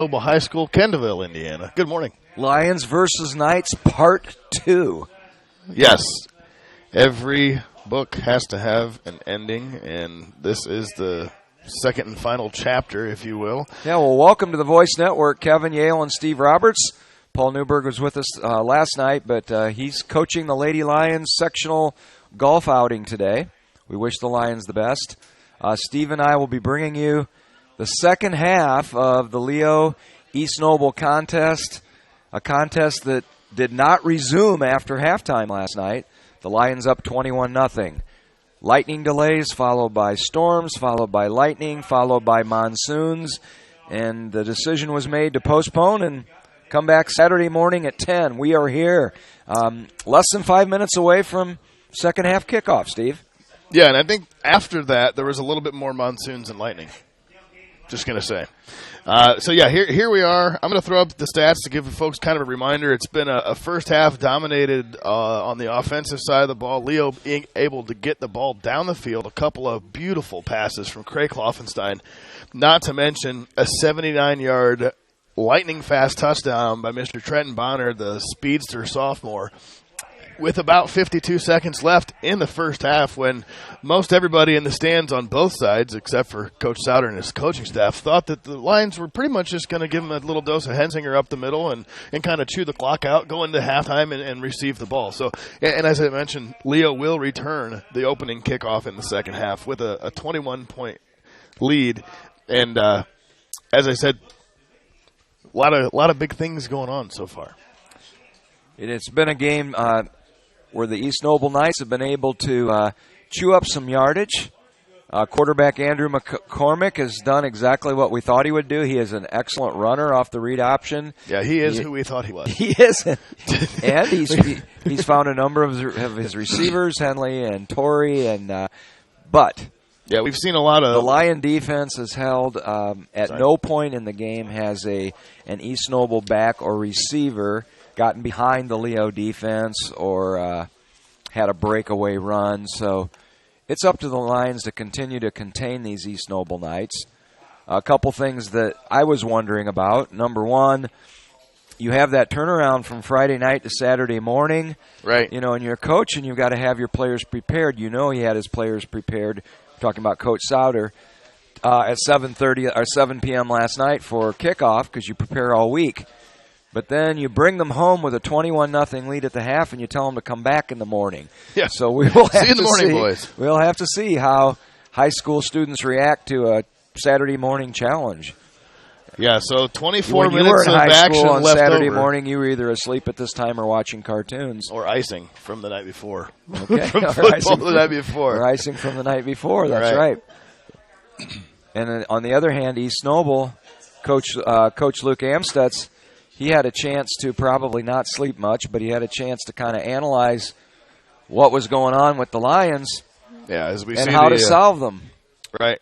Noble High School, Kendallville, Indiana. Good morning. Lions versus Knights, Part 2. Yes. Every book has to have an ending, and this is the second and final chapter, if you will. Yeah, well, welcome to the Voice Network. Kevin Yale and Steve Roberts. Paul Newberg was with us last night, but he's coaching the Lady Lions sectional golf outing today. We wish the Lions the best. Steve and I will be bringing you the second half of the Leo East Noble contest, a contest that did not resume after halftime last night. The Lions up 21-0. Lightning delays followed by storms, followed by lightning, followed by monsoons, and the decision was made to postpone and come back Saturday morning at 10. We are here less than 5 minutes away from second half kickoff, Steve. Yeah, and I think after that there was a little bit more monsoons and lightning. Just going to say. Here we are. I'm going to throw up the stats to give folks kind of a reminder. It's been a first half dominated on the offensive side of the ball. Leo being able to get the ball down the field. A couple of beautiful passes from Craig Kloffenstein. Not to mention a 79-yard lightning-fast touchdown by Mr. Trenton Bonner, the speedster sophomore, with about 52 seconds left in the first half when most everybody in the stands on both sides, except for Coach Souter and his coaching staff, thought that the Lions were pretty much just going to give them a little dose of Hensinger up the middle and kind of chew the clock out, go into halftime and receive the ball. So, and as I mentioned, Leo will return the opening kickoff in the second half with a 21-point lead. And as I said, a lot of big things going on so far. It's been a game where the East Noble Knights have been able to chew up some yardage. Quarterback Andrew McCormick has done exactly what we thought he would do. He is an excellent runner off the read option. Yeah, he is who we thought he was. He is. And he's found a number of his receivers, Henley and Torrey, but yeah, we've seen a lot of the Lion defense has held at no point in the game has an East Noble back or receiver gotten behind the Leo defense or had a breakaway run. So it's up to the Lions to continue to contain these East Noble Knights. A couple things that I was wondering about. Number one, you have that turnaround from Friday night to Saturday morning. Right. You know, and you're a coach and you've got to have your players prepared. You know he had his players prepared. We're talking about Coach Souter at 7:30 or 7 p.m. last night for kickoff because you prepare all week. But then you bring them home with a 21-0 lead at the half, and you tell them to come back in the morning. Yeah. So we will have see you in the morning, boys. We'll have to see how high school students react to a Saturday morning challenge. Yeah. So 24 when minutes of action on left Saturday over. morning, you were either asleep at this time or watching cartoons or icing from the night before. Okay. From football the night before. Or icing from the night before. That's right. And on the other hand, East Noble, Coach Luke Amstutz. He had a chance to probably not sleep much, but he had a chance to kind of analyze what was going on with the Lions and how to solve them. Right.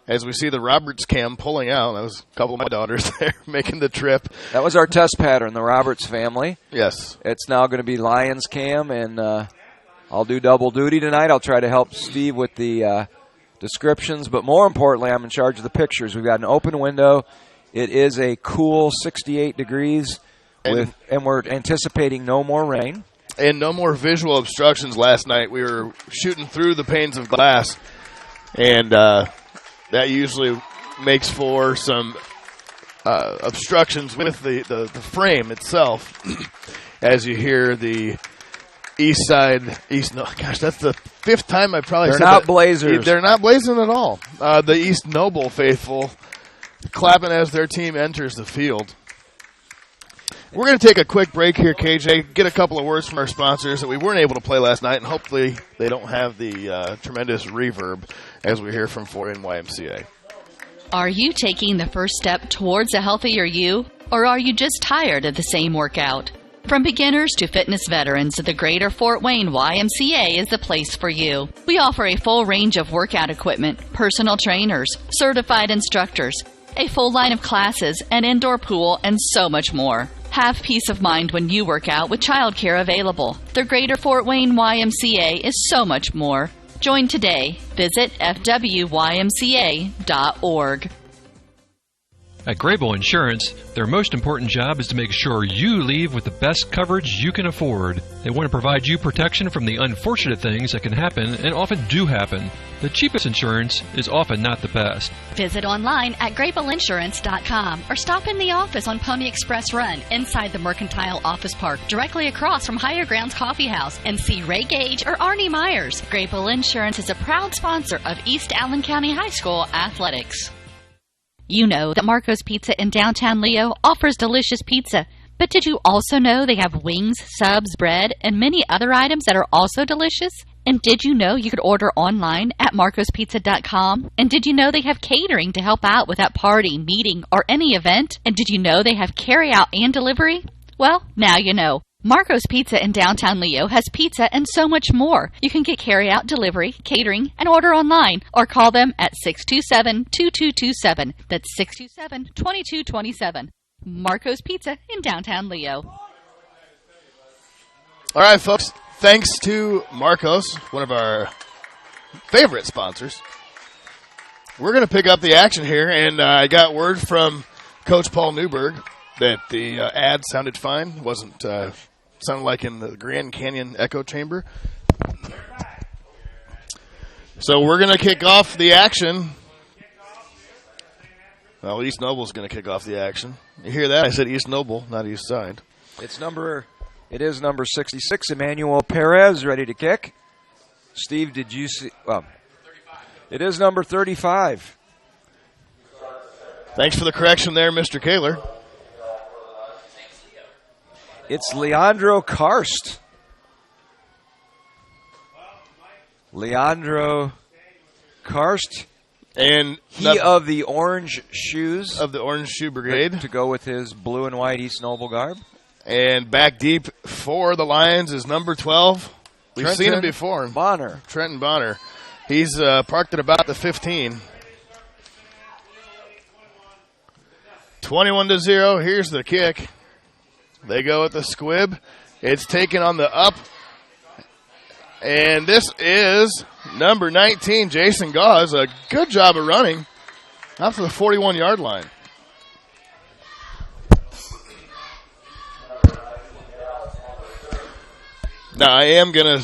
As we see the Roberts cam pulling out, that was a couple of my daughters there making the trip. That was our test pattern, the Roberts family. Yes. It's now going to be Lions cam, and I'll do double duty tonight. I'll try to help Steve with the descriptions, but more importantly, I'm in charge of the pictures. We've got an open window. It is a cool 68 degrees, and we're anticipating no more rain. And no more visual obstructions last night. We were shooting through the panes of glass, and that usually makes for some obstructions with the frame itself. As you hear the East that's the fifth time I probably said that. They're not Blazers. They're not blazing at all. The East Noble faithful clapping as their team enters the field. We're going to take a quick break here, KJ, get a couple of words from our sponsors that we weren't able to play last night, and hopefully they don't have the tremendous reverb as we hear from Fort Wayne YMCA. Are you taking the first step towards a healthier you, or are you just tired of the same workout? From beginners to fitness veterans, the Greater Fort Wayne YMCA is the place for you. We offer a full range of workout equipment, personal trainers, certified instructors, a full line of classes, an indoor pool, and so much more. Have peace of mind when you work out with childcare available. The Greater Fort Wayne YMCA is so much more. Join today. Visit fwymca.org. At Grable Insurance, their most important job is to make sure you leave with the best coverage you can afford. They want to provide you protection from the unfortunate things that can happen and often do happen. The cheapest insurance is often not the best. Visit online at GrableInsurance.com or stop in the office on Pony Express Run inside the Mercantile Office Park, directly across from Higher Grounds Coffee House, and see Ray Gage or Arnie Myers. Grable Insurance is a proud sponsor of East Allen County High School athletics. You know that Marco's Pizza in downtown Leo offers delicious pizza. But did you also know they have wings, subs, bread, and many other items that are also delicious? And did you know you could order online at marcospizza.com? And did you know they have catering to help out with that party, meeting, or any event? And did you know they have carry-out and delivery? Well, now you know. Marco's Pizza in downtown Leo has pizza and so much more. You can get carry-out, delivery, catering, and order online, or call them at 627-2227. That's 627-2227. Marco's Pizza in downtown Leo. All right, folks. Thanks to Marcos, one of our favorite sponsors. We're going to pick up the action here, and I got word from Coach Paul Newberg that the ad sounded fine. Wasn't sounded like in the Grand Canyon echo chamber. So we're going to kick off the action. Well, East Noble's going to kick off the action. You hear that? I said East Noble, not East Side. It is number 66, Emmanuel Perez, ready to kick. Steve, did you see? Well, it is number 35. Thanks for the correction there, Mr. Kaler. It's Leandro Karst. Leandro Karst. And he of the orange shoes. Of the Orange Shoe Brigade. To go with his blue and white East Noble garb. And back deep for the Lions is number 12. We've seen him before. Bonner. Trenton Bonner. He's parked at about the 15. 21-0. Here's the kick. They go with the squib. It's taken on the up. And this is number 19, Jason Gauze. A good job of running out to the 41-yard line. Now I am gonna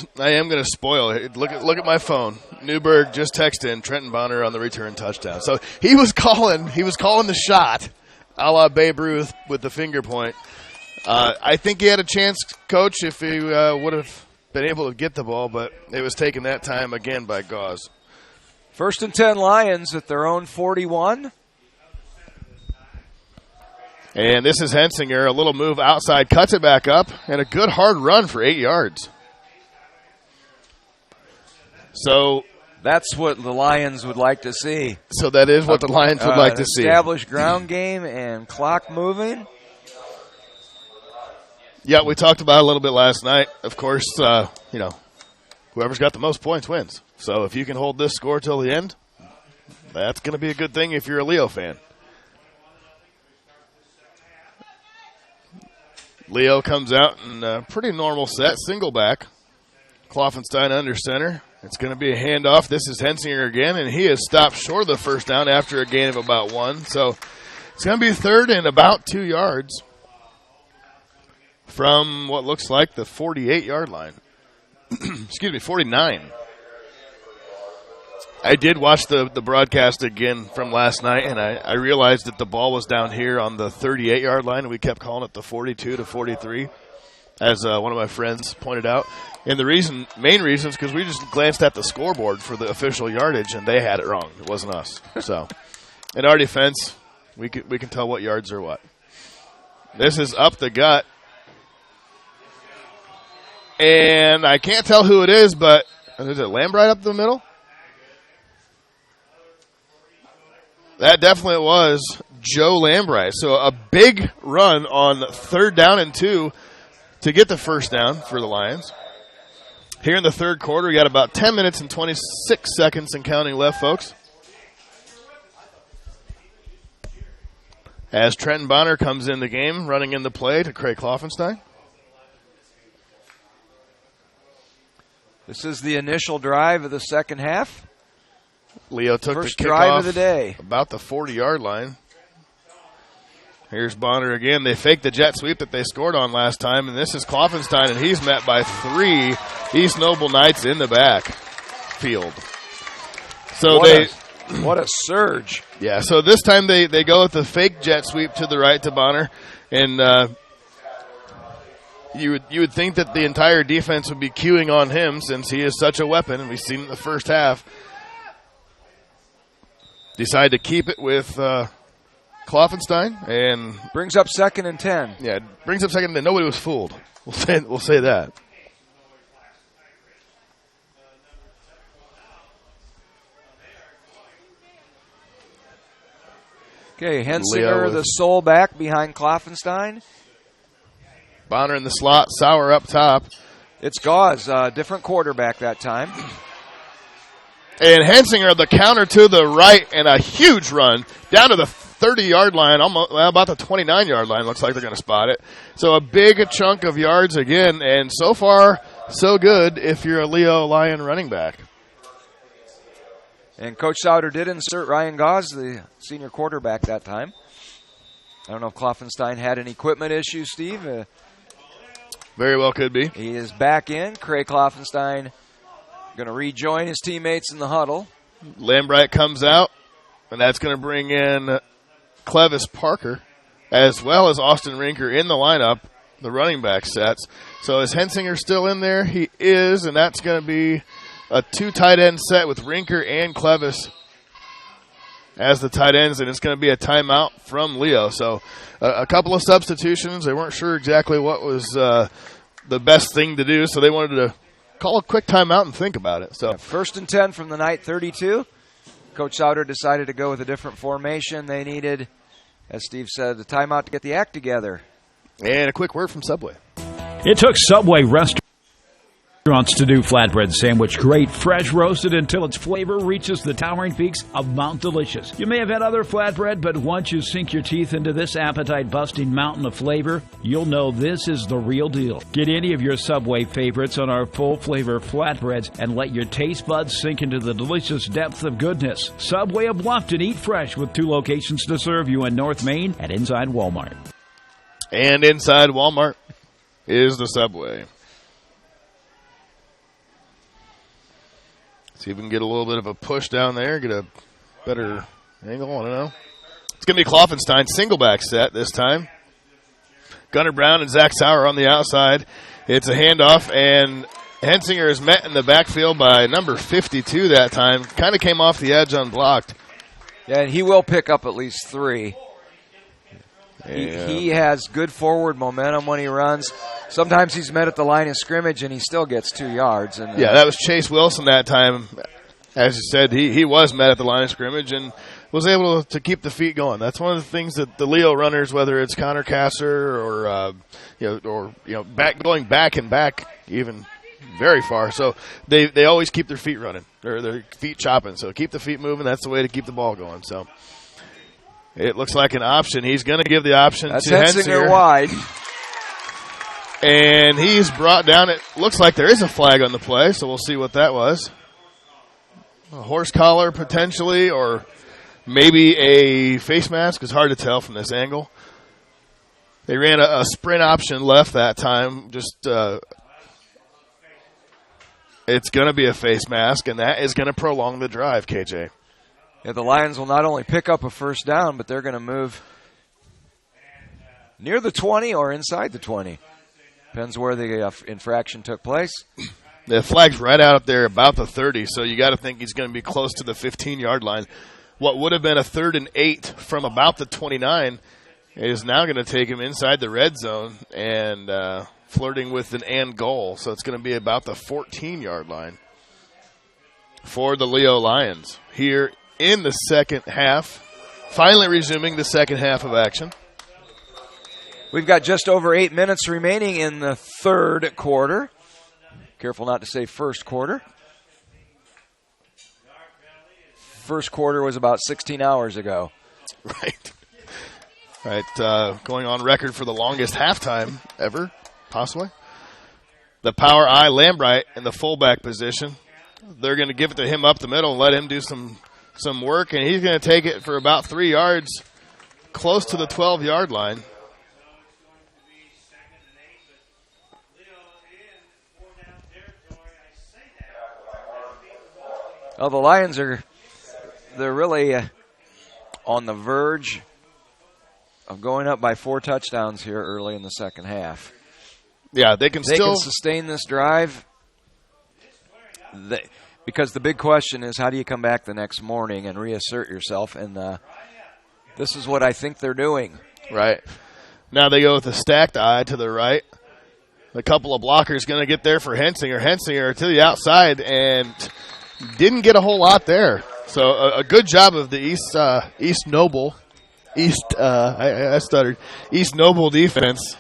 spoil it. Look at my phone. Newberg just texted in Trenton Bonner on the return touchdown. So he was calling the shot, a la Babe Ruth with the finger point. I think he had a chance, Coach, if he would have been able to get the ball, but it was taken that time again by Gauze. 1st and 10 Lions at their own 41. And this is Hensinger, a little move outside, cuts it back up, and a good hard run for 8 yards. So that's what the Lions would like to see. So that is what the Lions would like to see. Established ground game and clock moving. Yeah, we talked about it a little bit last night. Of course, whoever's got the most points wins. So if you can hold this score till the end, that's going to be a good thing if you're a Leo fan. Leo comes out in a pretty normal set, single back. Kloffenstein under center. It's going to be a handoff. This is Hensinger again, and he has stopped short of the first down after a gain of about 1. So it's going to be 3rd and about 2 yards from what looks like the 48-yard line. Excuse me, 49. I did watch the broadcast again from last night, and I realized that the ball was down here on the 38-yard line, and we kept calling it the 42 to 43, as one of my friends pointed out. And the main reason is because we just glanced at the scoreboard for the official yardage, and they had it wrong. It wasn't us. So, in our defense, we can tell what yards are what. This is up the gut. And I can't tell who it is, but is it Lambright up the middle? That definitely was Joe Lambright. So a big run on 3rd down and 2 to get the first down for the Lions. Here in the third quarter, we got about 10 minutes and 26 seconds and counting left, folks. As Trenton Bonner comes in the game, running in the play to Craig Kloffenstein. This is the initial drive of the second half. Leo took First the kickoff drive of the day. About the 40-yard line. Here's Bonner again. They fake the jet sweep that they scored on last time, and this is Kloffenstein, and he's met by 3 East Noble Knights in the backfield. So what a surge. Yeah, so this time they go with the fake jet sweep to the right to Bonner, and you would think that the entire defense would be queuing on him since he is such a weapon, and we've seen it in the first half. Decide to keep it with Kloffenstein, and brings up 2nd and 10. Yeah, brings up 2nd, and nobody was fooled. We'll say that. Okay, Hensinger, the sole back behind Kloffenstein. Bonner in the slot, Sauer up top. It's Gauze, different quarterback that time. And Hensinger, the counter to the right, and a huge run down to the 30-yard line, almost about the 29-yard line. Looks like they're going to spot it. So a big chunk of yards again, and so far, so good if you're a Leo Lion running back. And Coach Sauter did insert Ryan Gauze, the senior quarterback that time. I don't know if Kloffenstein had an equipment issue, Steve. Very well could be. He is back in. Craig Kloffenstein going to rejoin his teammates in the huddle. Lambright comes out, and that's going to bring in Clevis Parker, as well as Austin Rinker in the lineup, the running back sets. So is Hensinger still in there? He is, and that's going to be a 2 tight end set with Rinker and Clevis as the tight ends, and it's going to be a timeout from Leo. So a couple of substitutions. They weren't sure exactly what was the best thing to do, so they wanted to call a quick timeout and think about it. So 1st and 10 from the night, 32. Coach Sauter decided to go with a different formation. They needed, as Steve said, the timeout to get the act together. And a quick word from Subway. It took Subway restaurants to do flatbread sandwich great, fresh roasted until its flavor reaches the towering peaks of Mount Delicious. You may have had other flatbread, but once you sink your teeth into this appetite-busting mountain of flavor, you'll know this is the real deal. Get any of your Subway favorites on our full-flavor flatbreads and let your taste buds sink into the delicious depth of goodness. Subway of Bluffton, eat fresh with 2 locations to serve you in North Main and inside Walmart. And inside Walmart is the Subway. See if we can get a little bit of a push down there, get a better angle. I don't know. It's going to be Kloffenstein, single back set this time. Gunnar Brown and Zach Sauer on the outside. It's a handoff, and Hensinger is met in the backfield by number 52 that time. Kind of came off the edge unblocked. Yeah, and he will pick up at least 3. He has good forward momentum when he runs. Sometimes he's met at the line of scrimmage and he still gets 2 yards. And yeah, that was Chase Wilson that time. As you said, he was met at the line of scrimmage and was able to keep the feet going. That's one of the things that the Leo runners, whether it's Connor Kasser or going back and back even very far, so they always keep their feet running or their feet chopping. So keep the feet moving. That's the way to keep the ball going. So it looks like an option. He's going to give the option to Hensinger wide. And he's brought down. It looks like there is a flag on the play, so we'll see what that was. A horse collar potentially, or maybe a face mask. It's hard to tell from this angle. They ran a sprint option left that time. It's going to be a face mask, and that is going to prolong the drive, KJ. Yeah, the Lions will not only pick up a first down, but they're going to move near the 20 or inside the 20. Depends where the infraction took place. The flag's right out up there about the 30, so you got to think he's going to be close to the 15-yard line. What would have been a 3rd and 8 from about the 29 is now going to take him inside the red zone and flirting with an and goal. So it's going to be about the 14-yard line for the Leo Lions here in the second half, finally resuming the second half of action. We've got just over 8 minutes remaining in the third quarter. Careful not to say first quarter. First quarter was about 16 hours ago. Right. Going on record for the longest halftime ever, possibly. The power eye, Lambright, in the fullback position. They're going to give it to him up the middle and let him do some work, and he's going to take it for about 3 yards close to the 12-yard line. Well, the Lions they're really on the verge of going up by 4 touchdowns here early in the second half. Yeah, they can still sustain this drive. Because the big question is, how do you come back the next morning and reassert yourself? And this is what I think they're doing. Right. Now they go with a stacked eye to the right. A couple of blockers going to get there for Hensinger. Hensinger to the outside and didn't get a whole lot there. So a good job of the East Noble defense.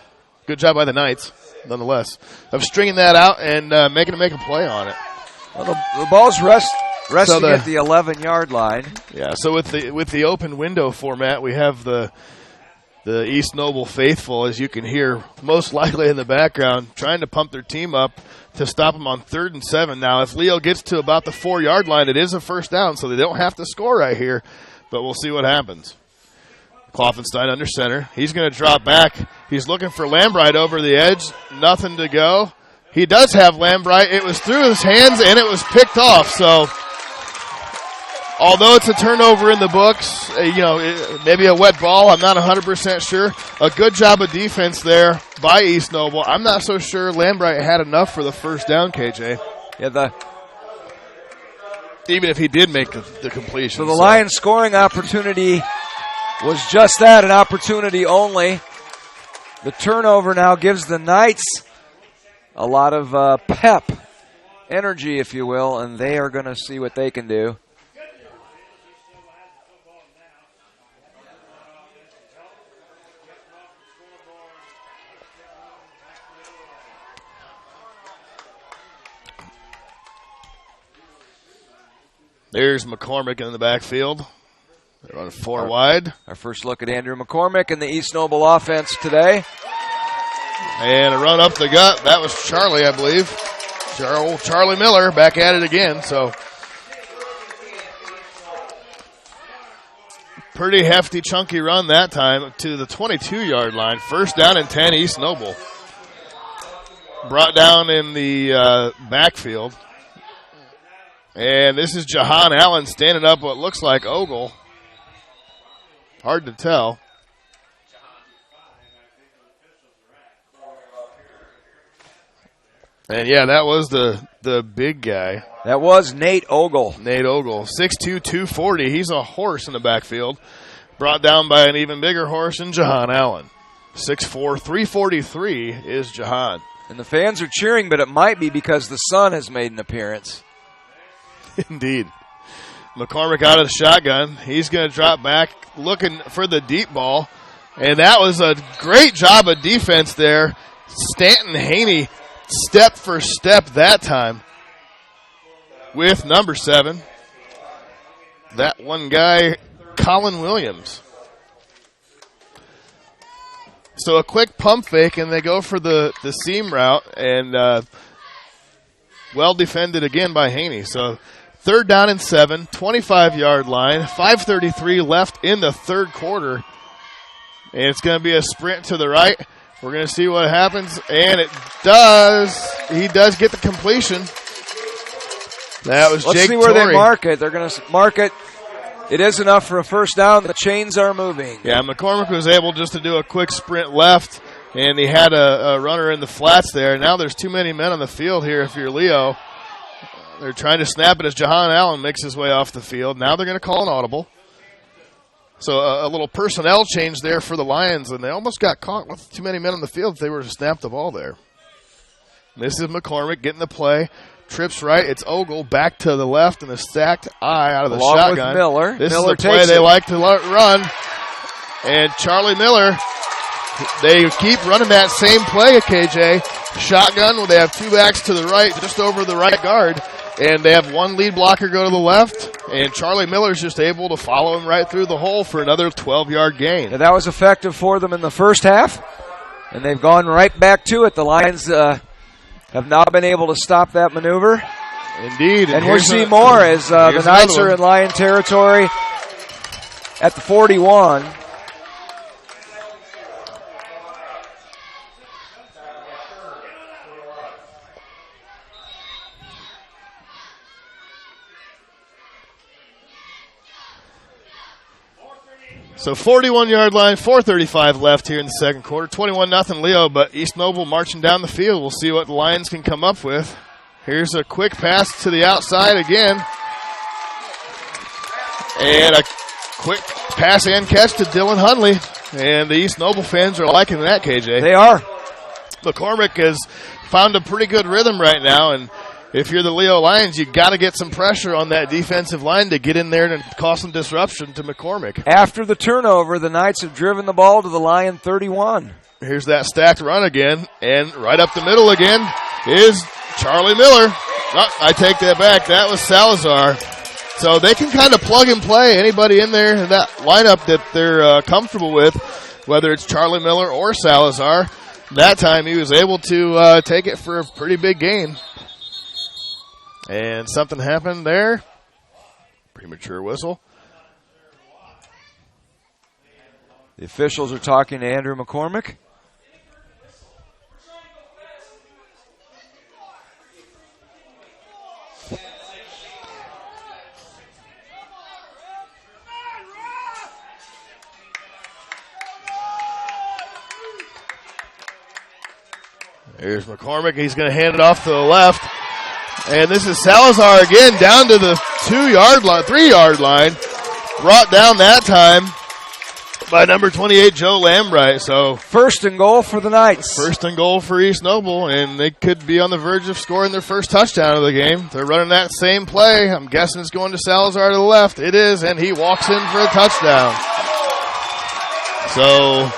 Good job by the Knights, nonetheless, of stringing that out and making a play on it. Well, the ball's resting at the 11-yard line. Yeah. So with the open window format, we have the East Noble faithful, as you can hear, most likely in the background, trying to pump their team up to stop them on 3rd and 7. Now, if Leo gets to about the 4-yard line, it is a first down, so they don't have to score right here, but we'll see what happens. Kloffenstein under center. He's going to drop back. He's looking for Lambright over the edge. Nothing to go. He does have Lambright. It was through his hands, and it was picked off. So, although it's a turnover in the books, maybe a wet ball, I'm not 100% sure. A good job of defense there by East Noble. I'm not so sure Lambright had enough for the first down, KJ. Yeah, even if he did make the completion. So the Lions' scoring opportunity was just that, an opportunity only. The turnover now gives the Knights a lot of pep, energy, if you will, and they are going to see what they can do. There's McCormick in the backfield. They're running 4 wide. Our first look at Andrew McCormick and the East Noble offense today. And a run up the gut. That was Charlie, I believe. Charlie Miller back at it again. So pretty hefty, chunky run that time to the 22-yard line. First down and 10, East Noble. Brought down in the backfield. And this is Jahan Allen standing up what looks like Ogle. Hard to tell. And, yeah, that was the big guy. That was Nate Ogle. Nate Ogle, 6'2", 240. He's a horse in the backfield. Brought down by an even bigger horse in Jahan Allen. 6'4", 343 is Jahan. And the fans are cheering, but it might be because the sun has made an appearance. Indeed. McCormick out of the shotgun. He's going to drop back looking for the deep ball. And that was a great job of defense there. Stanton Haney step for step that time with number 7. That one guy, Colin Williams. So a quick pump fake, and they go for the seam route, and well defended again by Haney. So 3rd down and 7, 25-yard line, 5:33 left in the third quarter. And it's going to be a sprint to the right. We're going to see what happens, and it does. He does get the completion. That was Jake Let's see where they mark it. They're going to mark it. It is enough for a first down. The chains are moving. Yeah, McCormick was able just to do a quick sprint left, and he had a runner in the flats there. Now there's too many men on the field here if you're Leo. They're trying to snap it as Jahan Allen makes his way off the field. Now they're going to call an audible. So a little personnel change there for the Lions, and they almost got caught with too many men on the field if they were to snap the ball there. This is McCormick getting the play. Trips right. It's Ogle back to the left and a stacked eye out of the Along shotgun. With Miller. This Miller is the play they like to run. And Charlie Miller, they keep running that same play at KJ. Shotgun, they have 2 backs to the right, just over the right guard. And they have 1 lead blocker go to the left. And Charlie Miller's just able to follow him right through the hole for another 12-yard gain. Yeah, that was effective for them in the first half. And they've gone right back to it. The Lions have not been able to stop that maneuver. Indeed. And we'll see more as the Knights are in Lion territory at the 41. So 41-yard line, 4:35 left here in the second quarter. 21-0 Leo, but East Noble marching down the field. We'll see what the Lions can come up with. Here's a quick pass to the outside again. And a quick pass and catch to Dylan Hunley. And the East Noble fans are liking that, KJ. They are. McCormick has found a pretty good rhythm right now, and if you're the Leo Lions, you got to get some pressure on that defensive line to get in there and cause some disruption to McCormick. After the turnover, the Knights have driven the ball to the Lion 31. Here's that stacked run again, and right up the middle again is Charlie Miller. Oh, I take that back. That was Salazar. So they can kind of plug and play anybody in there in that lineup that they're comfortable with, whether it's Charlie Miller or Salazar. That time he was able to take it for a pretty big gain. And something happened there. Premature whistle. The officials are talking to Andrew McCormick. Here's McCormick. He's going to hand it off to the left. And this is Salazar again down to the 2-yard line, 3-yard line. Brought down that time by number 28, Joe Lambright. So first and goal for the Knights. First and goal for East Noble, and they could be on the verge of scoring their first touchdown of the game. They're running that same play. I'm guessing it's going to Salazar to the left. It is, and he walks in for a touchdown. So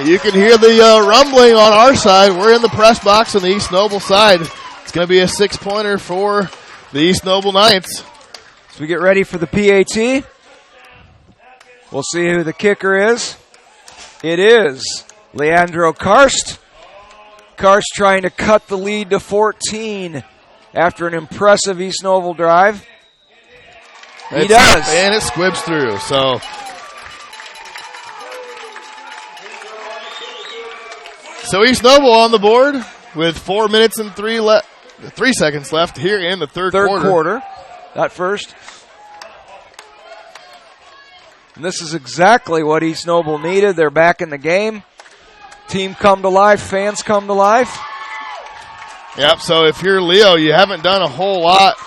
you can hear the rumbling on our side. We're in the press box on the East Noble side. It's going to be a 6-pointer for the East Noble Knights. So we get ready for the PAT. We'll see who the kicker is. It is Leandro Karst. Karst trying to cut the lead to 14 after an impressive East Noble drive. He does. And it squibs through. So East Noble on the board with 4 minutes and 3 seconds left here in the third quarter. Not first. And this is exactly what East Noble needed. They're back in the game. Team come to life. Fans come to life. Yep, so if you're Leo, you haven't done a whole lot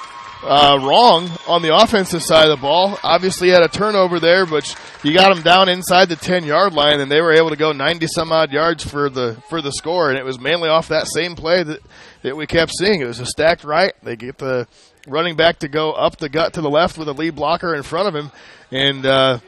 wrong on the offensive side of the ball. Obviously, you had a turnover there, but you got them down inside the 10-yard line, and they were able to go 90-some-odd yards for the score, and it was mainly off that same play that we kept seeing. It was a stacked right. They get the running back to go up the gut to the left with a lead blocker in front of him, and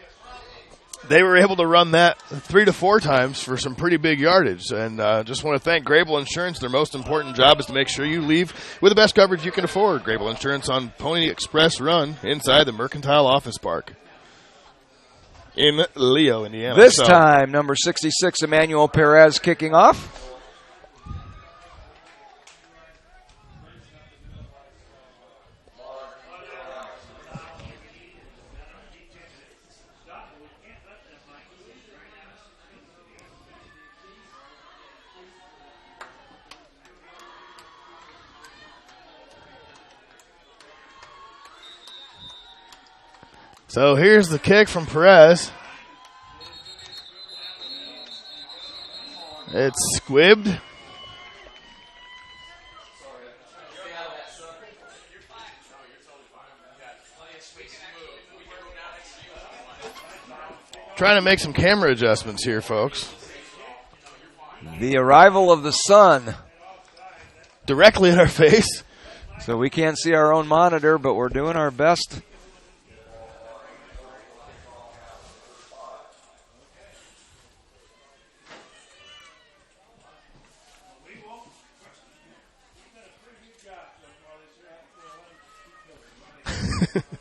they were able to run that 3 to 4 times for some pretty big yardage. And just want to thank Grable Insurance. Their most important job is to make sure you leave with the best coverage you can afford. Grable Insurance on Pony Express Run inside the Mercantile Office Park in Leo, Indiana. This time, number 66, Emmanuel Perez kicking off. So here's the kick from Perez. It's squibbed. Trying to make some camera adjustments here, folks. The arrival of the sun. Directly in our face. So we can't see our own monitor, but we're doing our best.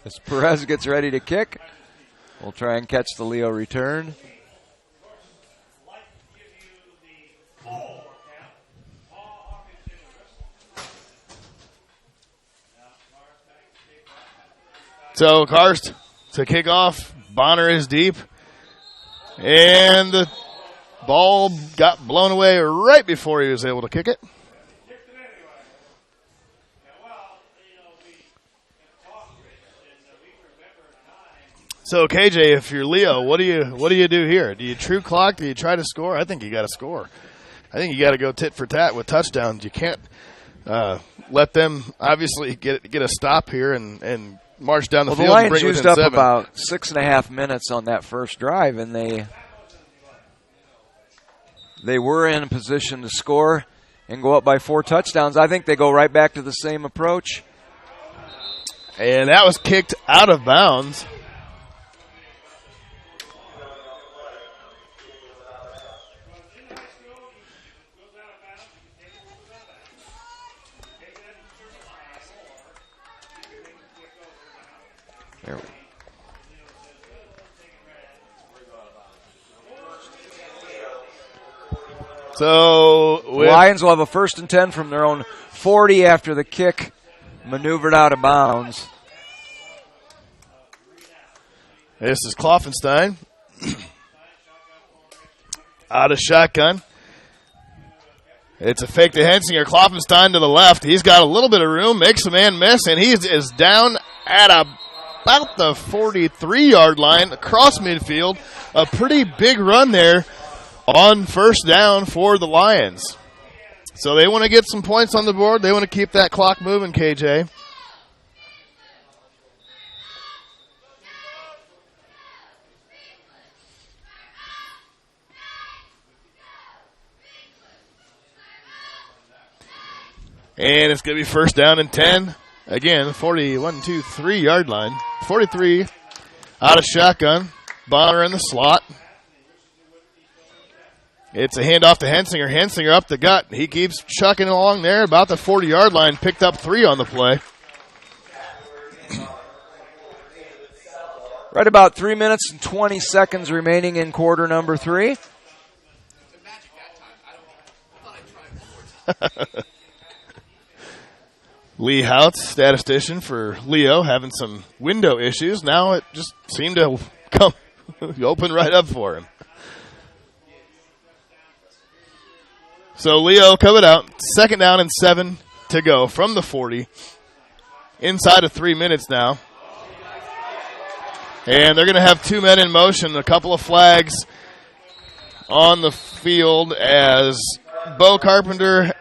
As Perez gets ready to kick, we'll try and catch the Leo return. So Karst to kick off. Bonner is deep. And the ball got blown away right before he was able to kick it. So KJ, if you're Leo, what do you do here? Do you true clock? Do you try to score? I think you got to score. I think you got to go tit for tat with touchdowns. You can't let them obviously get a stop here and march down the field. The Lions and bring used within up 7. about 6.5 minutes on that first drive, and they were in a position to score and go up by 4 touchdowns. I think they go right back to the same approach. And that was kicked out of bounds. There we go. So the Lions will have a 1st and 10 from their own 40 after the kick maneuvered out of bounds. This is Kloffenstein. Out of shotgun. It's a fake to Hensinger. Kloffenstein to the left. He's got a little bit of room, makes a man miss, and he is down at about the 43-yard line across midfield. A pretty big run there on 1st down for the Lions. So they want to get some points on the board. They want to keep that clock moving, KJ. And it's going to be 1st down and 10. Again, 3-yard line. 43 out of shotgun. Bonner in the slot. It's a handoff to Hensinger. Hensinger up the gut. He keeps chucking along there about the 40-yard line. Picked up 3 on the play. Right about 3 minutes and 20 seconds remaining in quarter number 3. Lee Houts, statistician for Leo, having some window issues. Now it just seemed to come open right up for him. So Leo coming out, 2nd down and 7 to go from the 40. Inside of 3 minutes now. And they're going to have 2 men in motion, a couple of flags on the field as Bo Carpenter.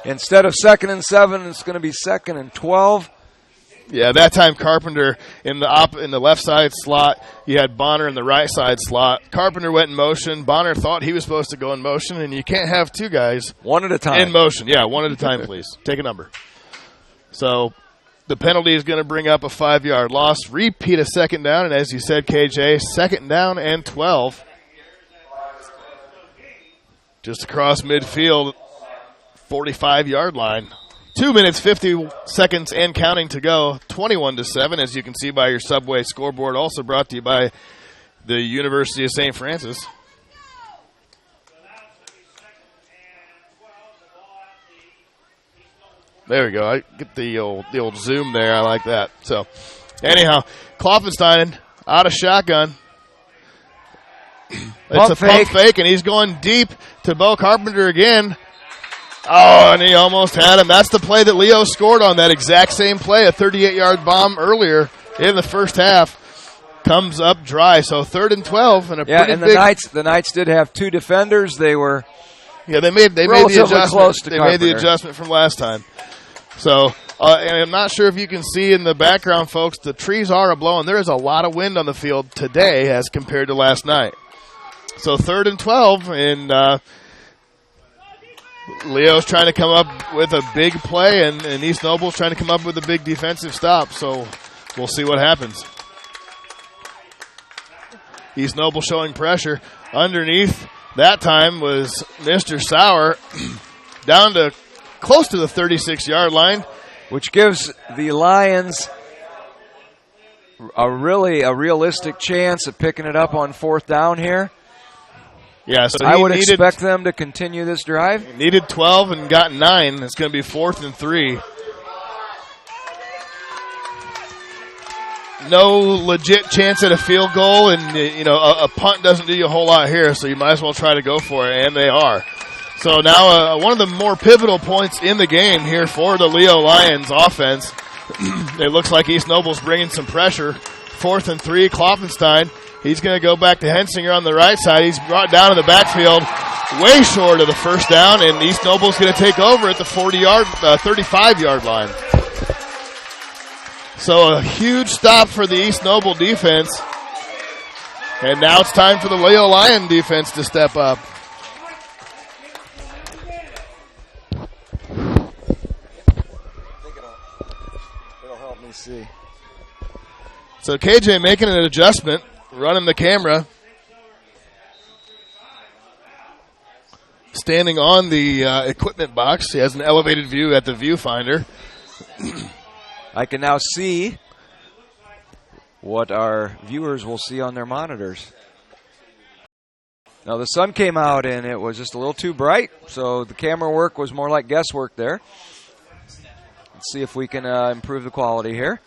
Instead of 2nd and 7, it's going to be 2nd and 12. Yeah, that time Carpenter in the left side slot. You had Bonner in the right side slot. Carpenter went in motion. Bonner thought he was supposed to go in motion, and you can't have 2 guys one at a time in motion. Yeah, one at a time, please. Take a number. So the penalty is going to bring up a 5-yard loss. Repeat of 2nd down, and as you said, KJ, 2nd down and 12. Just across midfield. 45-yard line. 2 minutes, 50 seconds and counting to go. 21-7, as you can see by your Subway scoreboard. Also brought to you by the University of St. Francis. There we go. I get the old zoom there. I like that. So, anyhow, Kloffenstein out of shotgun. It's a pump fake, and he's going deep to Bo Carpenter again. Oh, and he almost had him. That's the play that Leo scored on, that exact same play. A 38-yard bomb earlier in the first half comes up dry. So 3rd and 12, and pretty and big. The Knights did have 2 defenders. They were they made the adjustment. Close to they made the adjustment from last time. So, and I'm not sure if you can see in the background, folks. The trees are a-blowing. There is a lot of wind on the field today as compared to last night. So 3rd and 12, and Leo's trying to come up with a big play, and East Noble's trying to come up with a big defensive stop. So we'll see what happens. East Noble showing pressure. Underneath that time was Mr. Sauer down to close to the 36-yard line. Which gives the Lions a realistic chance of picking it up on 4th down here. Yeah, so I would expect them to continue this drive. Needed 12 and got 9. It's going to be 4th and 3. No legit chance at a field goal, and a punt doesn't do you a whole lot here, so you might as well try to go for it, and they are. So now one of the more pivotal points in the game here for the Leo Lions offense. It looks like East Noble's bringing some pressure. 4th and 3, Kloffenstein. He's going to go back to Hensinger on the right side. He's brought down in the backfield, way short of the first down, and East Noble's going to take over at the 35-yard line. So a huge stop for the East Noble defense. And now it's time for the Leo Lion defense to step up. It'll help me see. So KJ making an adjustment, running the camera. Standing on the equipment box. He has an elevated view at the viewfinder. I can now see what our viewers will see on their monitors. Now the sun came out and it was just a little too bright, so the camera work was more like guesswork there. Let's see if we can improve the quality here.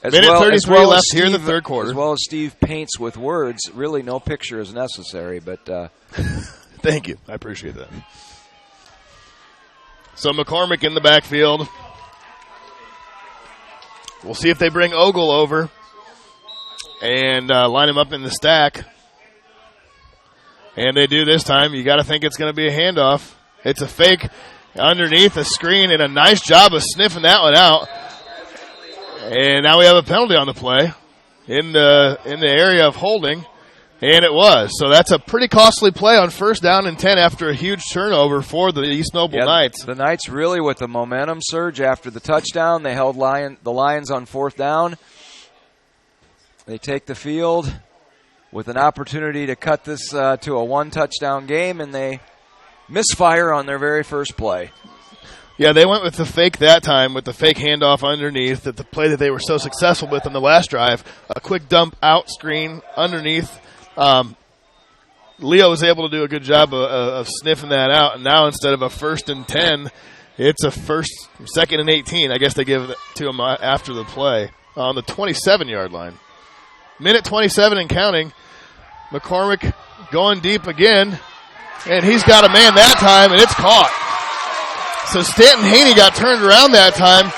Minute 33 left here in the third quarter. As well as Steve paints with words, really no picture is necessary, but thank you. I appreciate that. So McCormick in the backfield. We'll see if they bring Ogle over and line him up in the stack. And they do this time. You got to think it's going to be a handoff. It's a fake underneath a screen, and a nice job of sniffing that one out. And now we have a penalty on the play in the area of holding, and it was. So that's a pretty costly play on 1st down and 10 after a huge turnover for the East Noble Knights. The Knights really with the momentum surge after the touchdown. They held the Lions on 4th down. They take the field with an opportunity to cut this to a 1-touchdown game, and they misfire on their very first play. Yeah, they went with the fake that time, with the fake handoff underneath, that the play that they were so successful with in the last drive. A quick dump out screen underneath. Leo was able to do a good job of sniffing that out, and now instead of a 1st and 10, it's a 2nd and 18. I guess they give it to him after the play on the 27-yard line. Minute 27 and counting. McCormick going deep again, and he's got a man that time, and it's caught. So Stanton Haney got turned around that time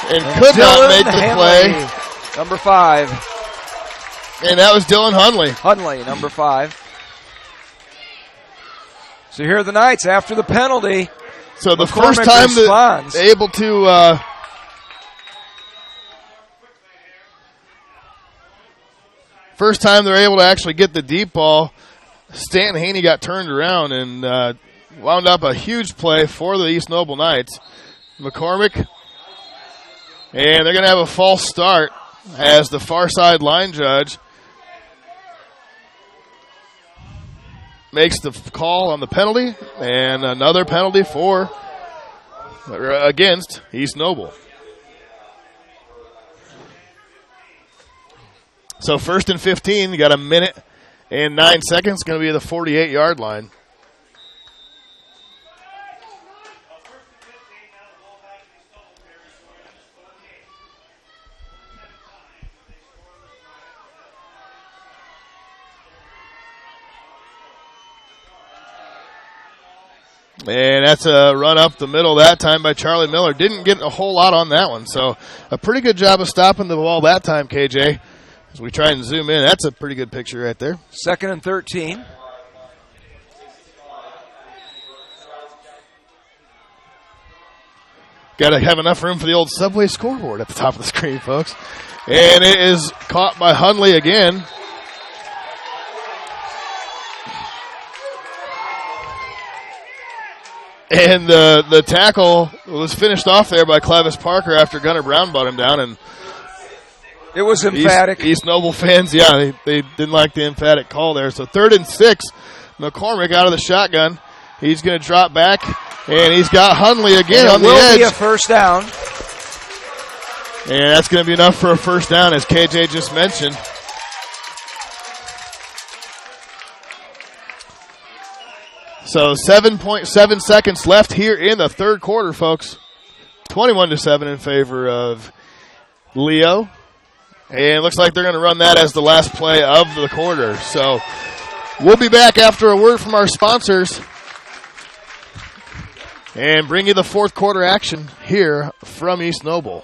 and could not make the play. Number 5. And that was Dylan Hunley. Hunley, number 5. So here are the Knights after the penalty. So the McCormick first time responds. they're able to actually get the deep ball, Stanton Haney got turned around and wound up a huge play for the East Noble Knights. McCormick, and they're going to have a false start as the far side line judge makes the call on the penalty, and another penalty against East Noble. So 1st and 15, you got a minute and 9 seconds, going to be the 48-yard line. And that's a run up the middle that time by Charlie Miller. Didn't get a whole lot on that one. So a pretty good job of stopping the ball that time, KJ. As we try and zoom in, that's a pretty good picture right there. 2nd and 13. Got to have enough room for the old Subway scoreboard at the top of the screen, folks. And it is caught by Hunley again. And the tackle was finished off there by Clevis Parker after Gunnar Brown brought him down. And it was emphatic. East Noble fans, yeah, they didn't like the emphatic call there. So 3rd and 6, McCormick out of the shotgun. He's going to drop back, and he's got Hunley again on the edge. It will be a 1st down. And that's going to be enough for a 1st down, as KJ just mentioned. So 7.7 seconds left here in the third quarter, folks. 21-7 in favor of Leo. And it looks like they're going to run that as the last play of the quarter. So we'll be back after a word from our sponsors. and bring you the fourth quarter action here from East Noble.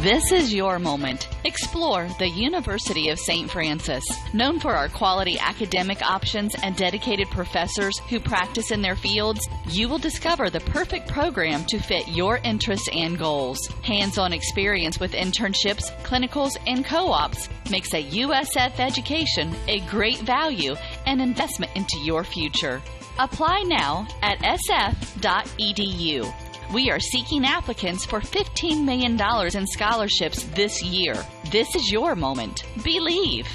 This is your moment. Explore the University of St. Francis. Known for our quality academic options and dedicated professors who practice in their fields, you will discover the perfect program to fit your interests and goals. Hands-on experience with internships, clinicals, and co-ops makes a USF education a great value and investment into your future. Apply now at sf.edu. We are seeking applicants for $15 million in scholarships this year. This is your moment. Believe.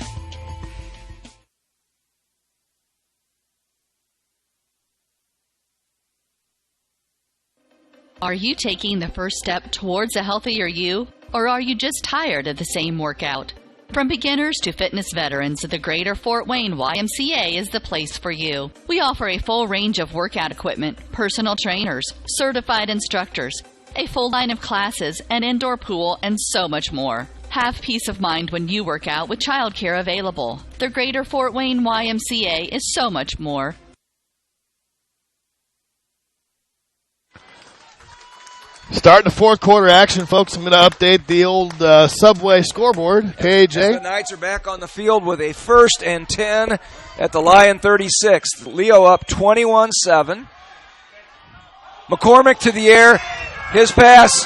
Are you taking the first step towards a healthier you, or are you just tired of the same workout? From beginners to fitness veterans, the Greater Fort Wayne YMCA is the place for you. We offer a full range of workout equipment, personal trainers, certified instructors, a full line of classes, an indoor pool, and so much more. Have peace of mind when you work out with childcare available. The Greater Fort Wayne YMCA is so much more. Starting the fourth quarter action, folks. I'm going to update the old Subway scoreboard. KJ. The Knights are back on the field with a 1st and 10 at the Lion 36th. Leo up 21-7. McCormick to the air. His pass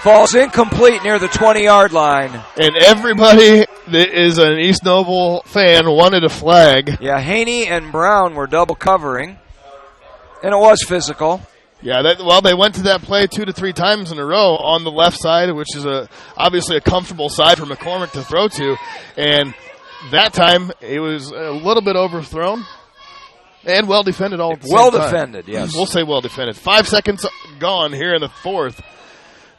falls incomplete near the 20-yard line. And everybody that is an East Noble fan wanted a flag. Yeah, Haney and Brown were double covering, and it was physical. Yeah, they went to that play 2 to 3 times in a row on the left side, which is obviously a comfortable side for McCormick to throw to. And that time, it was a little bit overthrown and well defended all at the same time. Well defended, yes. We'll say well defended. 5 seconds gone here in the fourth.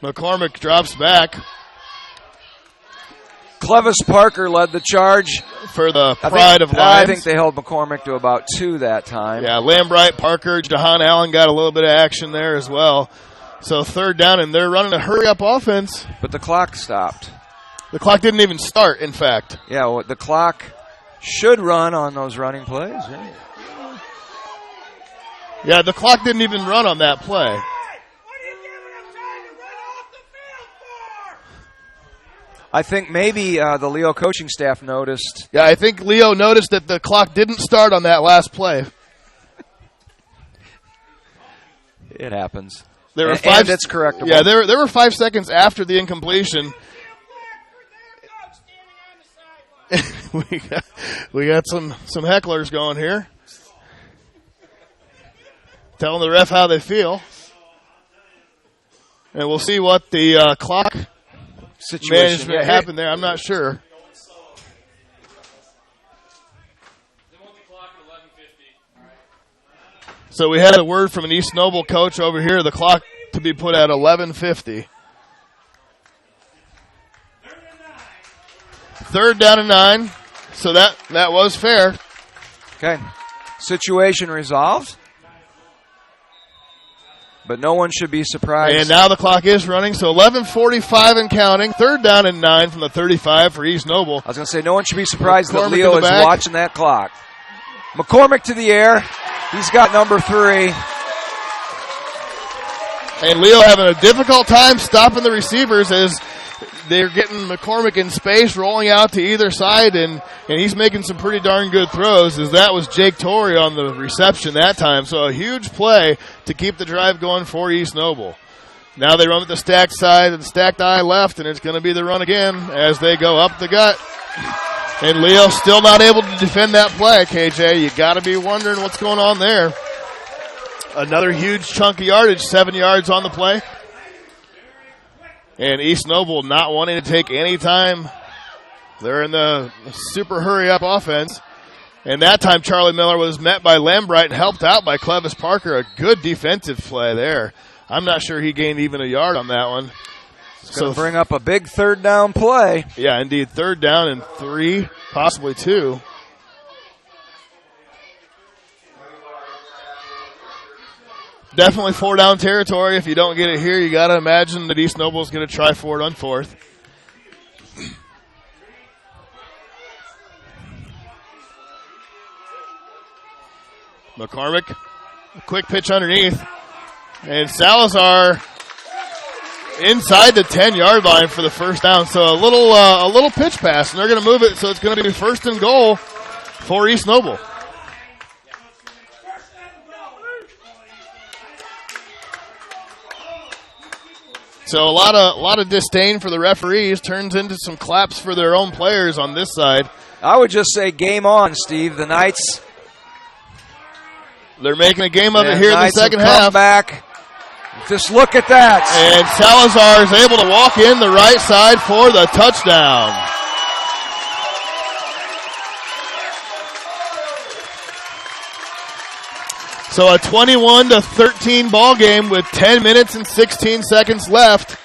McCormick drops back. Clevis Parker led the charge. For the pride of Lions. I think they held McCormick to about 2 that time. Yeah, Lambright, Parker, Jahan Allen got a little bit of action there as well. So 3rd down, and they're running a hurry-up offense. But the clock stopped. The clock didn't even start, in fact. Yeah, well, the clock should run on those running plays. Yeah, the clock didn't even run on that play. I think maybe the Leo coaching staff noticed. Yeah, I think Leo noticed that the clock didn't start on that last play. It happens. There were and it's correctable. Yeah, there were 5 seconds after the incompletion. we got some hecklers going here, telling the ref how they feel, and we'll see what the clock situation management happened there. I'm not sure. So we had a word from an East Noble coach over here. The clock to be put at 11:50. 3rd down and 9. So that was fair. Okay. Situation resolved. But no one should be surprised. And now the clock is running, so 11:45 and counting. 3rd down and 9 from the 35 for East Noble. I was going to say, no one should be surprised that McCormick Leo is watching that clock. McCormick to the air. He's got number 3. And Leo having a difficult time stopping the receivers as they're getting McCormick in space, rolling out to either side, and he's making some pretty darn good throws, as that was Jake Torrey on the reception that time. So a huge play to keep the drive going for East Noble. Now they run with the stacked side and stacked eye left, and it's going to be the run again as they go up the gut. And Leo still not able to defend that play, KJ. You got to be wondering what's going on there. Another huge chunk of yardage, 7 yards on the play. And East Noble not wanting to take any time. They're in the super hurry-up offense. And that time Charlie Miller was met by Lambright and helped out by Clevis Parker. A good defensive play there. I'm not sure he gained even a yard on that one. It's going to bring up a big 3rd down play. Yeah, indeed. 3rd down and 3, possibly 2. Definitely 4-down territory. If you don't get it here, you got to imagine that East Noble is going to try for it on 4th. McCormick A quick pitch underneath. And Salazar inside the 10-yard line for the first down. So a little pitch pass, and they're going to move it, so it's going to be first and goal for East Noble. So a lot of disdain for the referees turns into some claps for their own players on this side. I would just say game on, Steve. The Knights. They're making a game of it here in the second half. Back. Just look at that. And Salazar is able to walk in the right side for the touchdown. So a 21-13 ball game with 10 minutes and 16 seconds left.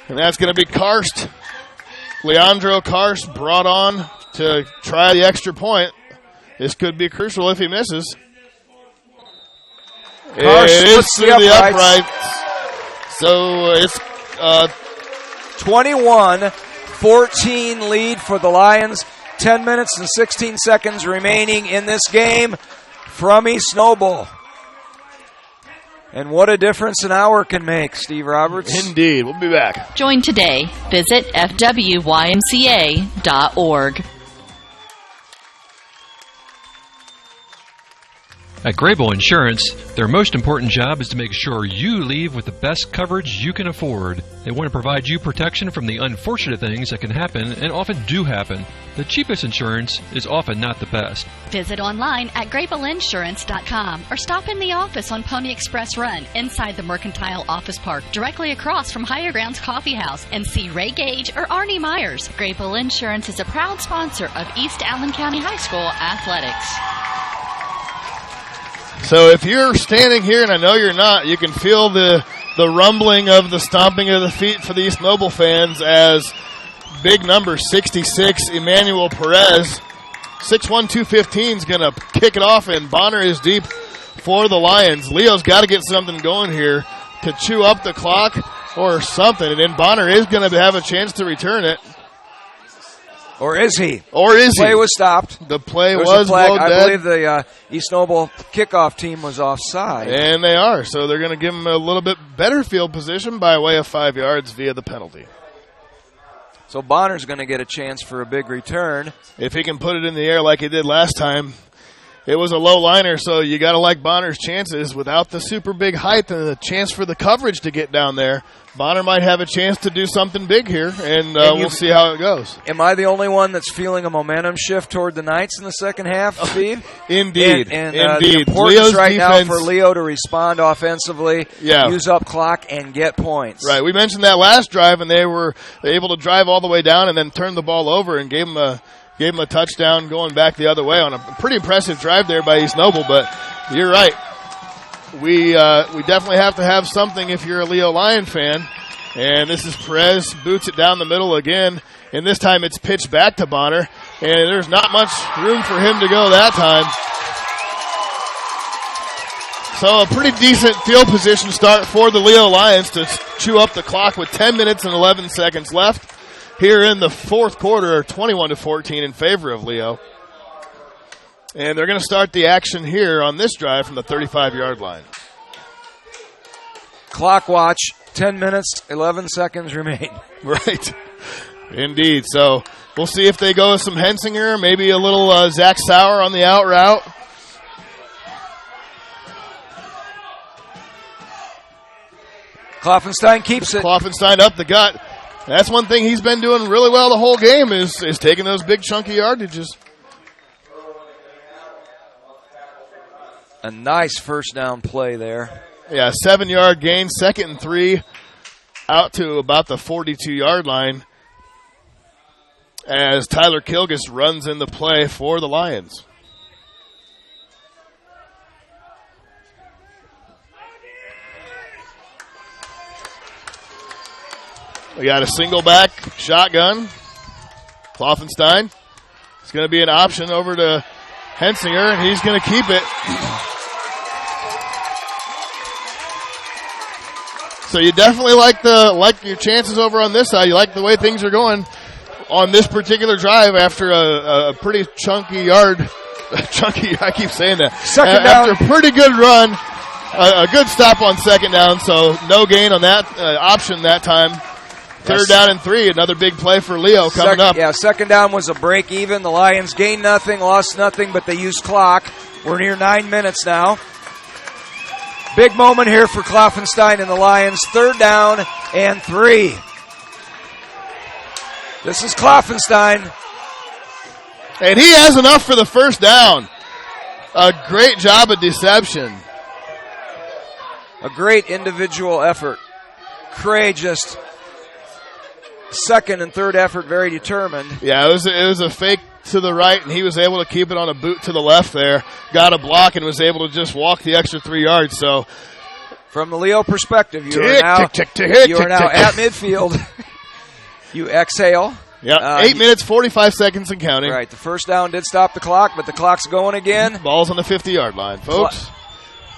And that's going to be Karst. Leandro Karst brought on to try the extra point. This could be crucial if he misses. Karst it is through the uprights. So it's 21-14 lead for the Lions. 10 minutes and 16 seconds remaining in this game from East Noble. And what a difference an hour can make, Steve Roberts. Indeed. We'll be back. Join today. Visit fwymca.org. At Grable Insurance, their most important job is to make sure you leave with the best coverage you can afford. They want to provide you protection from the unfortunate things that can happen and often do happen. The cheapest insurance is often not the best. Visit online at GrableInsurance.com or stop in the office on Pony Express Run inside the Mercantile Office Park, directly across from Higher Grounds Coffee House, and see Ray Gage or Arnie Myers. Grable Insurance is a proud sponsor of East Allen County High School athletics. So if you're standing here, and I know you're not, you can feel the rumbling of the stomping of the feet for the East Noble fans as big number 66, Emmanuel Perez, 6'1", 215 is going to kick it off, and Bonner is deep for the Lions. Leo's got to get something going here to chew up the clock or something, and then Bonner is going to have a chance to return it. Or is he? The play was stopped. The play was blown dead. I believe the East Noble kickoff team was offside. And they are. So they're going to give him a little bit better field position by way of 5 yards via the penalty. So Bonner's going to get a chance for a big return. If he can put it in the air like he did last time. It was a low liner, so you got to like Bonner's chances. Without the super big height and the chance for the coverage to get down there, Bonner might have a chance to do something big here, and we'll see how it goes. Am I the only one that's feeling a momentum shift toward the Knights in the second half, Steve? Indeed. And Indeed. The importance Leo's right defense, now for Leo to respond offensively, use up clock, and get points. Right. We mentioned that last drive, and they were able to drive all the way down and then turn the ball over and gave him a touchdown going back the other way on a pretty impressive drive there by East Noble, but you're right. We definitely have to have something if you're a Leo Lion fan. And this is Perez, boots it down the middle again, and this time it's pitched back to Bonner, and there's not much room for him to go that time. So a pretty decent field position start for the Leo Lions to chew up the clock with 10 minutes and 11 seconds left. Here in the fourth quarter, 21-14 in favor of Leo. And they're going to start the action here on this drive from the 35-yard line. Clock watch, 10 minutes, 11 seconds remain. Right. Indeed. So we'll see if they go with some Hensinger, maybe a little Zach Sauer on the out route. Kloffenstein keeps it. Kloffenstein up the gut. That's one thing he's been doing really well the whole game is taking those big chunky yardages. A nice first down play there. Yeah, 7-yard gain, 2nd and 3, out to about the 42-yard line as Tyler Kilgus runs in the play for the Lions. We got a single back shotgun. Kloffenstein. It's going to be an option over to Hensinger, and he's going to keep it. So you definitely like your chances over on this side. You like the way things are going on this particular drive after a pretty chunky yard Chunky, I keep saying that. Second down. After a pretty good run, a good stop on second down, so no gain on that option that time. Third down and 3, another big play for Leo coming up. Yeah, second down was a break even. The Lions gained nothing, lost nothing, but they used clock. We're near 9 minutes now. Big moment here for Kloffenstein and the Lions. Third down and 3. This is Kloffenstein. And he has enough for the first down. A great job of deception. A great individual effort. Cray just second and third effort, very determined. Yeah, it was a fake to the right, and he was able to keep it on a boot to the left there. Got a block and was able to just walk the extra 3 yards. So, from the Leo perspective, you are now at midfield. You exhale. Yeah, 8 minutes, 45 seconds and counting. Right, the first down did stop the clock, but the clock's going again. Ball's on the 50-yard line, folks.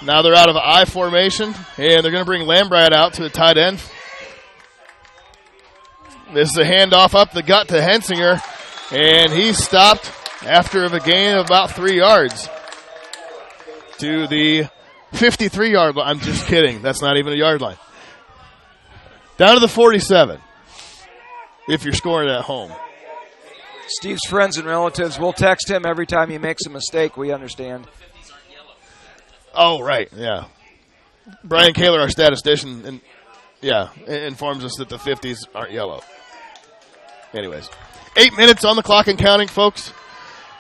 Now they're out of I formation, and they're going to bring Lambright out to the tight end. This is a handoff up the gut to Hensinger, and he's stopped after a gain of about 3 yards to the 53-yard line. I'm just kidding. That's not even a yard line. Down to the 47, if you're scoring at home. Steve's friends and relatives will text him every time he makes a mistake. We understand. Oh, right, yeah. Brian Kaler, our statistician, informs us that the 50s aren't yellow. Anyways, 8 minutes on the clock and counting, folks.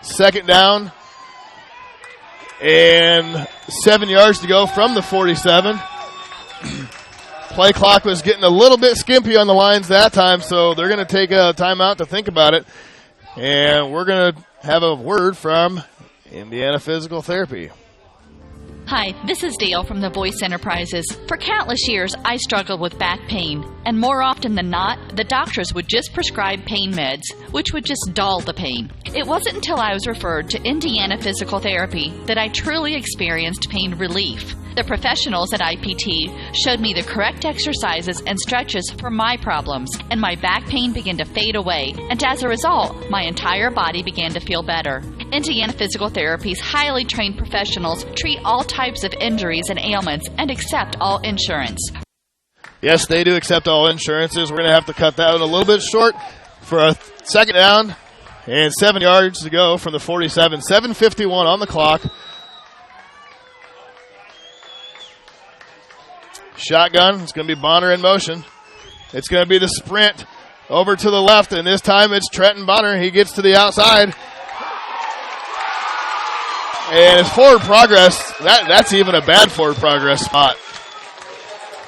Second down and 7 yards to go from the 47. Play clock was getting a little bit skimpy on the lines that time, so they're going to take a timeout to think about it. And we're going to have a word from Indiana Physical Therapy. Hi, this is Dale from the Voice Enterprises. For countless years, I struggled with back pain, and more often than not, the doctors would just prescribe pain meds, which would just dull the pain. It wasn't until I was referred to Indiana Physical Therapy that I truly experienced pain relief. The professionals at IPT showed me the correct exercises and stretches for my problems, and my back pain began to fade away, and as a result, my entire body began to feel better. Indiana Physical Therapy's highly trained professionals treat all types of injuries and ailments and accept all insurance. Yes, they do accept all insurances. We're going to have to cut that one a little bit short for a second down and 7 yards to go from the 47. 7:51 on the clock. Shotgun. It's going to be Bonner in motion. It's going to be the sprint over to the left, and this time it's Trenton Bonner. He gets to the outside. And his forward progress, that's even a bad forward progress spot.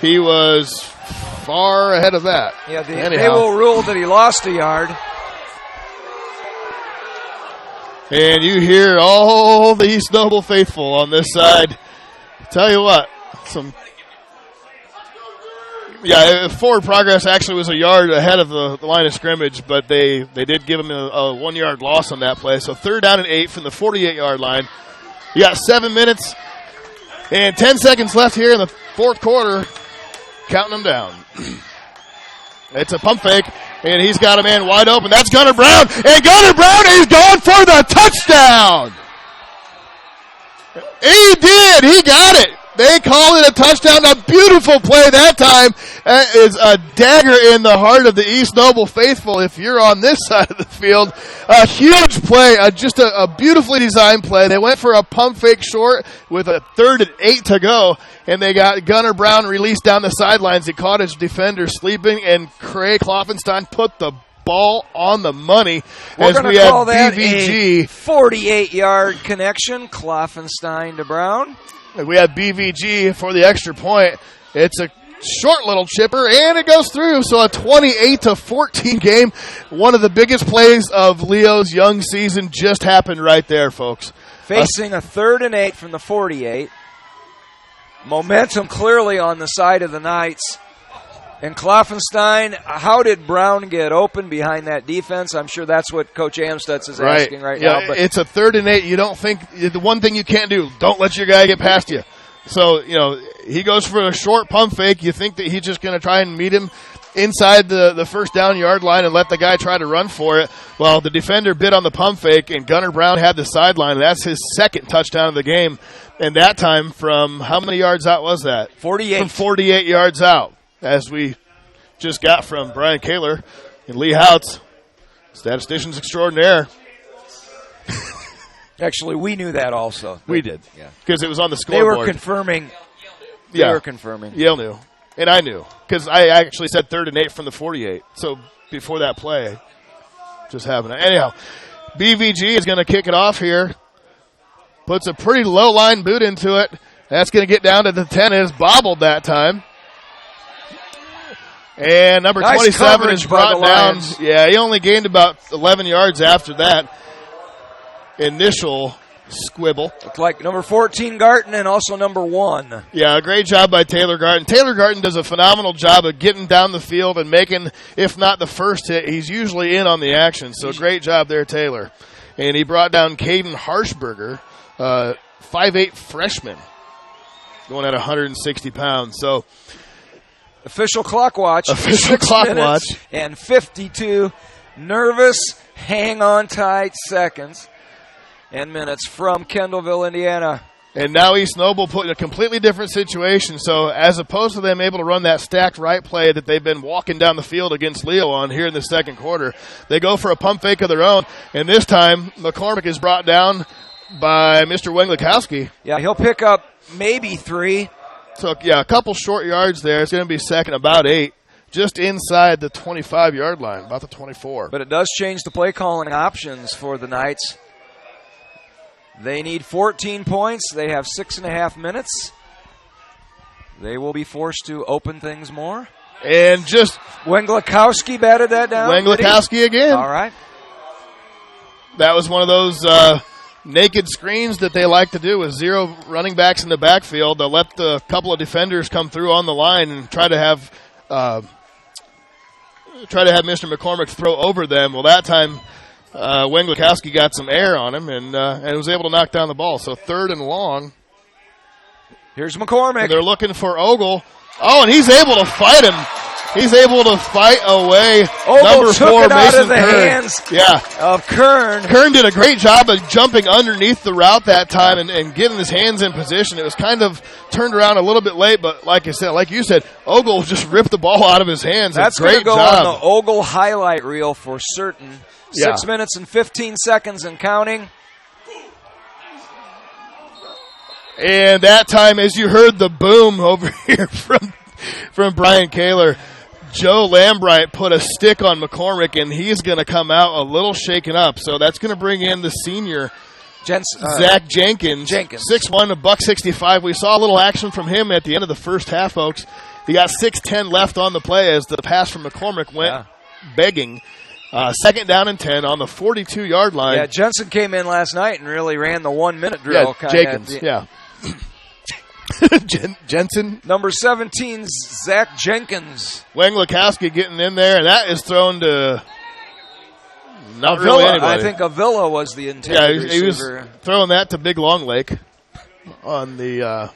He was far ahead of that. Yeah, they will rule that he lost a yard. And you hear all the East Noble faithful on this side. Tell you what, forward progress actually was a yard ahead of the line of scrimmage, but they did give him a 1 yard loss on that play. So third down and 8 from the 48-yard line. You got 7 minutes and 10 seconds left here in the fourth quarter. Counting them down. It's a pump fake, and he's got a man wide open. That's Gunnar Brown, and Gunnar Brown is going for the touchdown. He did. He got it. They call it a touchdown. A beautiful play that time. That is a dagger in the heart of the East Noble faithful if you're on this side of the field. A huge play, just a beautifully designed play. They went for a pump fake short with a 3rd and 8 to go, and they got Gunnar Brown released down the sidelines. He caught his defender sleeping, and Craig Kloffenstein put the ball on the money. We're going to call that a 48-yard connection, Kloffenstein to Brown. We have BVG for the extra point. It's a short little chipper, and it goes through. So a 28-14 game. One of the biggest plays of Leo's young season just happened right there, folks. Facing a 3rd and 8 from the 48. Momentum clearly on the side of the Knights. And Kloffenstein, how did Brown get open behind that defense? I'm sure that's what Coach Amstutz is asking right now. But it's a 3rd and 8. You don't think the one thing you can't do, don't let your guy get past you. So, he goes for a short pump fake. You think that he's just going to try and meet him. inside the first down yard line and let the guy try to run for it. Well, the defender bit on the pump fake, and Gunnar Brown had the sideline. That's his second touchdown of the game. And that time from how many yards out was that? 48. From 48 yards out, as we just got from Brian Kaler and Lee Houts, statisticians extraordinaire. Actually, we knew that also. We did. Yeah. Because it was on the They scoreboard. were confirming. Yeah. They were confirming. Yale knew. And I knew. Because I actually said 3rd and 8 from the 48. So before that play, just happened. Anyhow, BVG is going to kick it off here. Puts a pretty low line boot into it. That's going to get down to the 10. It is bobbled that time. And number Nice 27 coverage is by the brought down. Lions. Yeah, he only gained about 11 yards after that initial squibble. Looked like number 14, Garton, and also number 1. Yeah, a great job by Taylor Garton. Taylor Garton does a phenomenal job of getting down the field and making, if not the first hit, he's usually in on the action. So great job there, Taylor. And he brought down Caden Harshberger, 5'8" freshman, going at 160 pounds. So Official clock watch. Official 6 clock minutes watch. And 52 nervous, hang-on tight seconds and minutes from Kendallville, Indiana. And now East Noble put in a completely different situation. So as opposed to them able to run that stacked right play that they've been walking down the field against Leo on here in the second quarter, they go for a pump fake of their own. And this time, McCormick is brought down by Mr. Wenglikowski. Yeah, he'll pick up maybe 3. So, yeah, a couple short yards there. It's going to be second, about 8, just inside the 25-yard line, about the 24. But it does change the play calling options for the Knights. They need 14 points. They have 6.5 minutes. They will be forced to open things more. And just Wenglikowski batted that down. Wenglikowski again. All right. That was one of those naked screens that they like to do with 0 running backs in the backfield. They'll let the couple of defenders come through on the line and try to have Mr. McCormick throw over them. Well, that time Wenglikowski got some air on him and was able to knock down the ball. So 3rd and long. Here's McCormick. And they're looking for Ogle. Oh, and he's able to fight him. He's able to fight away Ogle number took 4, it out Mason of the Kern. hands Yeah. of Kern. Kern did a great job of jumping underneath the route that time and getting his hands in position. It was kind of turned around a little bit late, but like you said, Ogle just ripped the ball out of his hands. That's a great going to go job. on the Ogle highlight reel for certain. Yeah. 6 minutes and 15 seconds and counting. And that time, as you heard the boom over here from Brian Kaler, Joe Lambright put a stick on McCormick, and he's going to come out a little shaken up. So that's going to bring in the senior, Zach Jenkins. 6'1", $165. We saw a little action from him at the end of the first half, folks. He got 6:10 left on the play as the pass from McCormick went begging. 2nd down and 10 on the 42-yard line. Yeah, Jensen came in last night and really ran the 1-minute drill. Yeah, Jenkins, yeah. Jensen. Number 17, Zach Jenkins. Wenglikowski getting in there, and that is thrown to not Avila, really anybody. I think Avila was the intended receiver. He was throwing that to Big Long Lake on the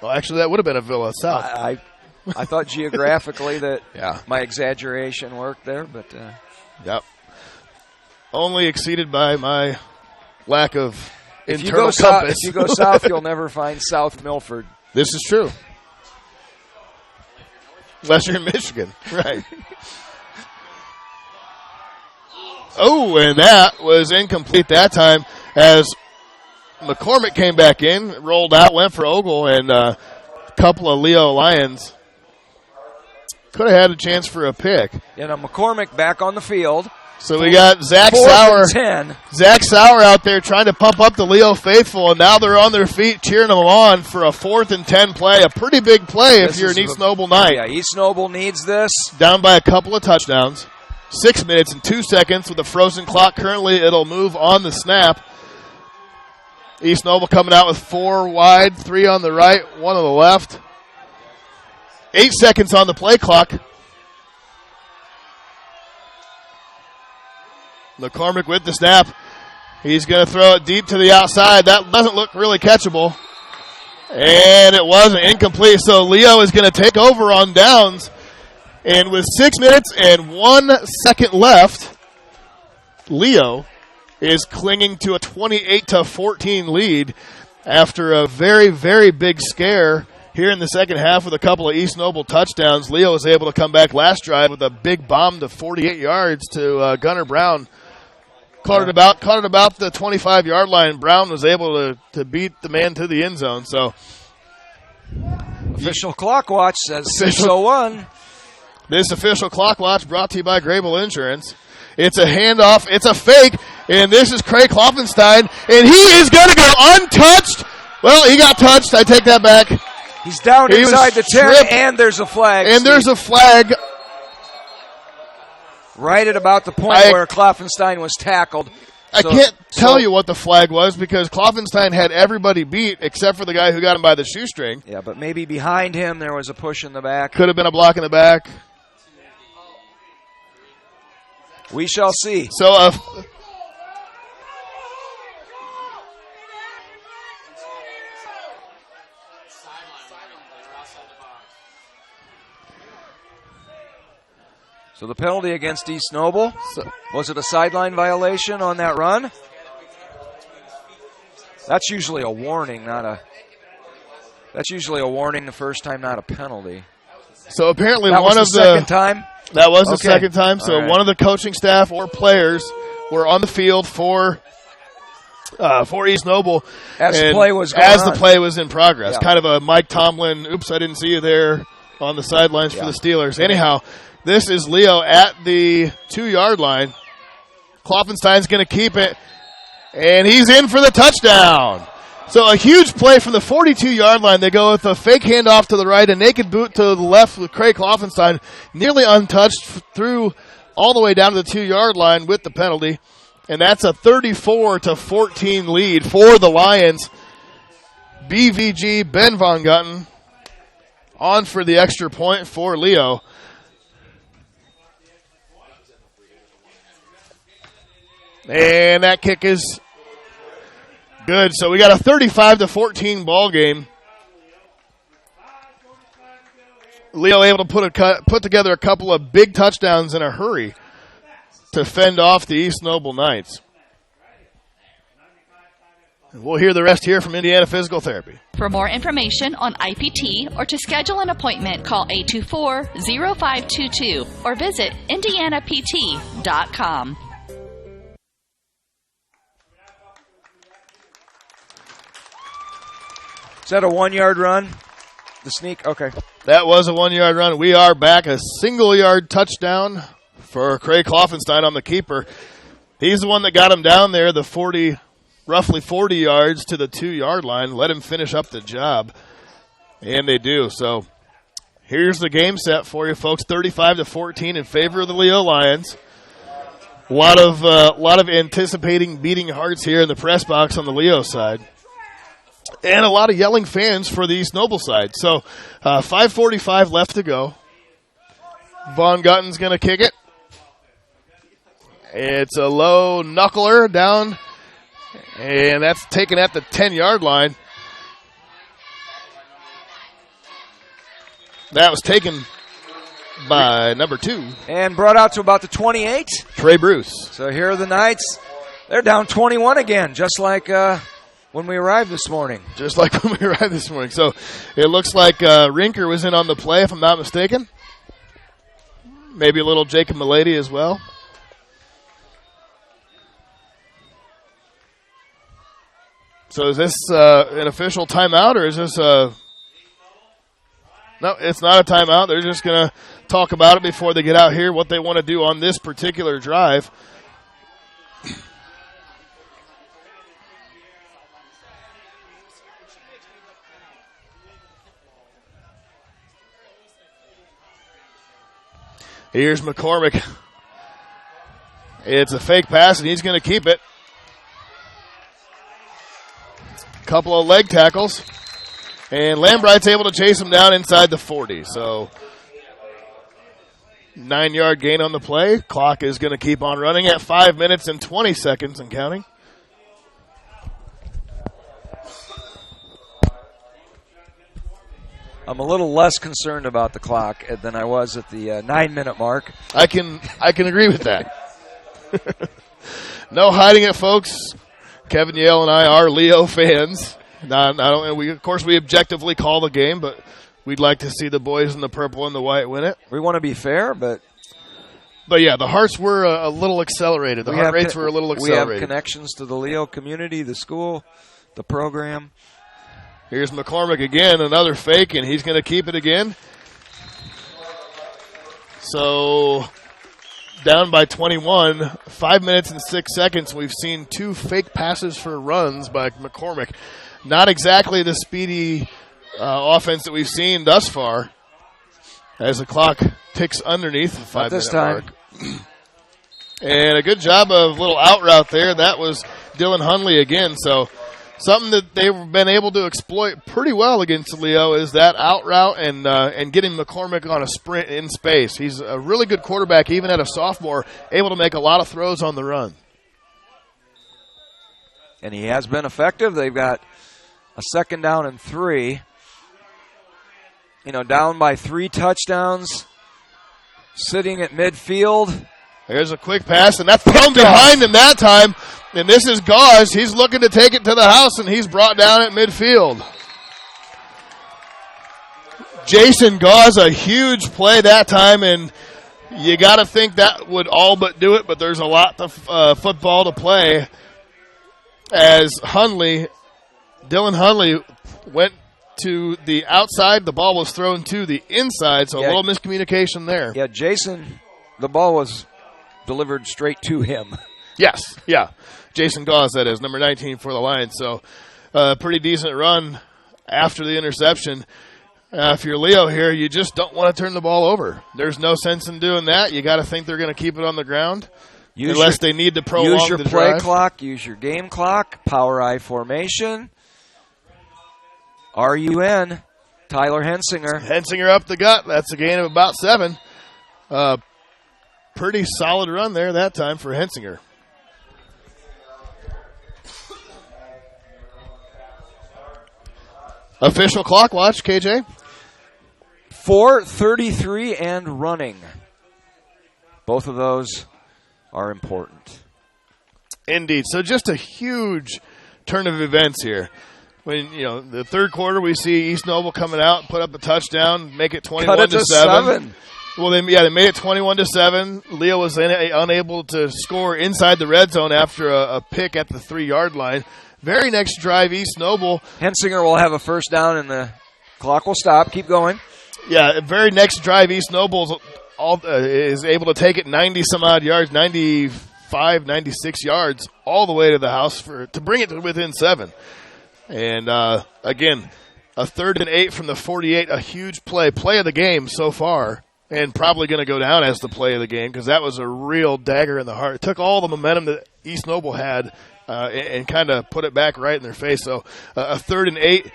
well, actually, that would have been Avila South. I thought geographically that my exaggeration worked there, but yep. Only exceeded by my lack of if internal you compass. If you go south, you'll never find South Milford. This is true. Unless you're in Michigan. Right. Oh, and that was incomplete that time as McCormick came back in, rolled out, went for Ogle, and a couple of Leo Lions could have had a chance for a pick. Yeah, now McCormick back on the field. So we got Zach 4th Sauer. and 10. Zach Sauer out there trying to pump up the Leo faithful, and now they're on their feet cheering them on for a 4th and 10 play. A pretty big play if you're an East Noble Knight. Yeah, East Noble needs this. Down by a couple of touchdowns. 6 minutes and 2 seconds with a frozen clock. Currently, it'll move on the snap. East Noble coming out with 4 wide, 3 on the right, 1 on the left. 8 seconds on the play clock. McCormick with the snap. He's going to throw it deep to the outside. That doesn't look really catchable. And it wasn't incomplete, so Leo is going to take over on downs. And with 6 minutes and 1 second left, Leo is clinging to a 28-14 lead after a very, very big scare here in the second half with a couple of East Noble touchdowns. Leo was able to come back last drive with a big bomb to 48 yards to Gunnar Brown. Caught it about the 25-yard line. Brown was able to beat the man to the end zone. So, official clock watch says 6:01. This official clock watch brought to you by Grable Insurance. It's a handoff. It's a fake. And this is Craig Kloffenstein. And he is going to go untouched. Well, he got touched. I take that back. He's down inside the 10, and there's a flag. And there's a flag. Right at about the point where Kloffenstein was tackled. I can't tell you what the flag was because Kloffenstein had everybody beat except for the guy who got him by the shoestring. Yeah, but maybe behind him there was a push in the back. Could have been a block in the back. We shall see. So, So the penalty against East Noble, was it a sideline violation on that run? That's usually a warning, that's usually a warning the first time, not a penalty. So apparently that one was of the second time? That was the second time. So right. One of the coaching staff or players were on the field for East Noble as the play was in progress. Yeah. Kind of a Mike Tomlin, oops, I didn't see you there on the sidelines for the Steelers. Anyhow, this is Leo at the 2-yard line. Kloffenstein's going to keep it, and he's in for the touchdown. So a huge play from the 42-yard line. They go with a fake handoff to the right, a naked boot to the left with Craig Kloffenstein, nearly untouched through all the way down to the 2-yard line with the penalty. And that's a 34-14 lead for the Lions. BVG, Ben Von Gutten, on for the extra point for Leo. And that kick is good. So we got a 35-14 ball game. Leo able to put together a couple of big touchdowns in a hurry to fend off the East Noble Knights. We'll hear the rest here from Indiana Physical Therapy. For more information on IPT or to schedule an appointment, call 824-0522 or visit indianapt.com. Is that a 1-yard run? The sneak? Okay. That was a 1-yard run. We are back. A single-yard touchdown for Craig Kloffenstein on the keeper. He's the one that got him down there, roughly 40 yards to the 2-yard line. Let him finish up the job. And they do. So here's the game set for you, folks. 35-14 in favor of the Leo Lions. A lot of anticipating beating hearts here in the press box on the Leo side. And a lot of yelling fans for the East Noble side. So 5:45 left to go. Von Gutten's going to kick it. It's a low knuckler down. And that's taken at the 10-yard line. That was taken by number 2. And brought out to about the 28. Trey Bruce. So here are the Knights. They're down 21 again, just like when we arrived this morning. Just like when we arrived this morning. So it looks like Rinker was in on the play, if I'm not mistaken. Maybe a little Jacob Milady as well. So is this an official timeout, or is this a... No, it's not a timeout. They're just going to talk about it before they get out here, what they want to do on this particular drive. Here's McCormick. It's a fake pass, and he's going to keep it. Couple of leg tackles. And Lambright's able to chase him down inside the 40. So 9-yard gain on the play. Clock is going to keep on running at 5 minutes and 20 seconds and counting. I'm a little less concerned about the clock than I was at the 9-minute mark. I can agree with that. No hiding it, folks. Kevin Yale and I are Leo fans. Not only of course we objectively call the game, but we'd like to see the boys in the purple and the white win it. We want to be fair, but yeah, the hearts were a little accelerated. The heart rates were a little accelerated. We have connections to the Leo community, the school, the program. Here's McCormick again, another fake, and he's going to keep it again. So down by 21, 5 minutes and 6 seconds. We've seen 2 fake passes for runs by McCormick. Not exactly the speedy offense that we've seen thus far as the clock ticks underneath the 5-minute mark. And a good job of little out route there. That was Dylan Hunley again. So something that they've been able to exploit pretty well against Leo is that out route and getting McCormick on a sprint in space. He's a really good quarterback, even at a sophomore, able to make a lot of throws on the run. And he has been effective. They've got a 2nd down and 3. Down by 3 touchdowns, sitting at midfield. There's a quick pass, and that's thrown behind him that time. And this is Gauze. He's looking to take it to the house, and he's brought down at midfield. Jason Gauze, a huge play that time, and you got to think that would all but do it, but there's a lot of football to play as Dylan Hunley went to the outside. The ball was thrown to the inside, so a little miscommunication there. Yeah, Jason, the ball was delivered straight to him. Yes, yeah. Jason Gauze, that is, number 19 for the Lions. So pretty decent run after the interception. If you're Leo here, you just don't want to turn the ball over. There's no sense in doing that. You got to think they're going to keep it on the ground unless they need to prolong the drive. Use your play clock, use your game clock, power I formation. RUN, Tyler Hensinger. Hensinger up the gut. That's a gain of about 7. Pretty solid run there that time for Hensinger. Official clock watch, KJ. 4:33 and running. Both of those are important. Indeed. So just a huge turn of events here. When, the third quarter, we see East Noble coming out, put up a touchdown, make it 21-7. Well, they made it 21-7. Leo was unable to score inside the red zone after a pick at the 3-yard line. Very next drive, East Noble. Hensinger will have a first down, and the clock will stop. Keep going. Yeah, very next drive, East Noble is able to take it 90-some-odd yards, 95, 96 yards, all the way to the house to bring it to within 7. And, again, a 3rd and 8 from the 48, a huge play of the game so far, and probably going to go down as the play of the game because that was a real dagger in the heart. It took all the momentum that East Noble had and kind of put it back right in their face. So a 3rd and 8,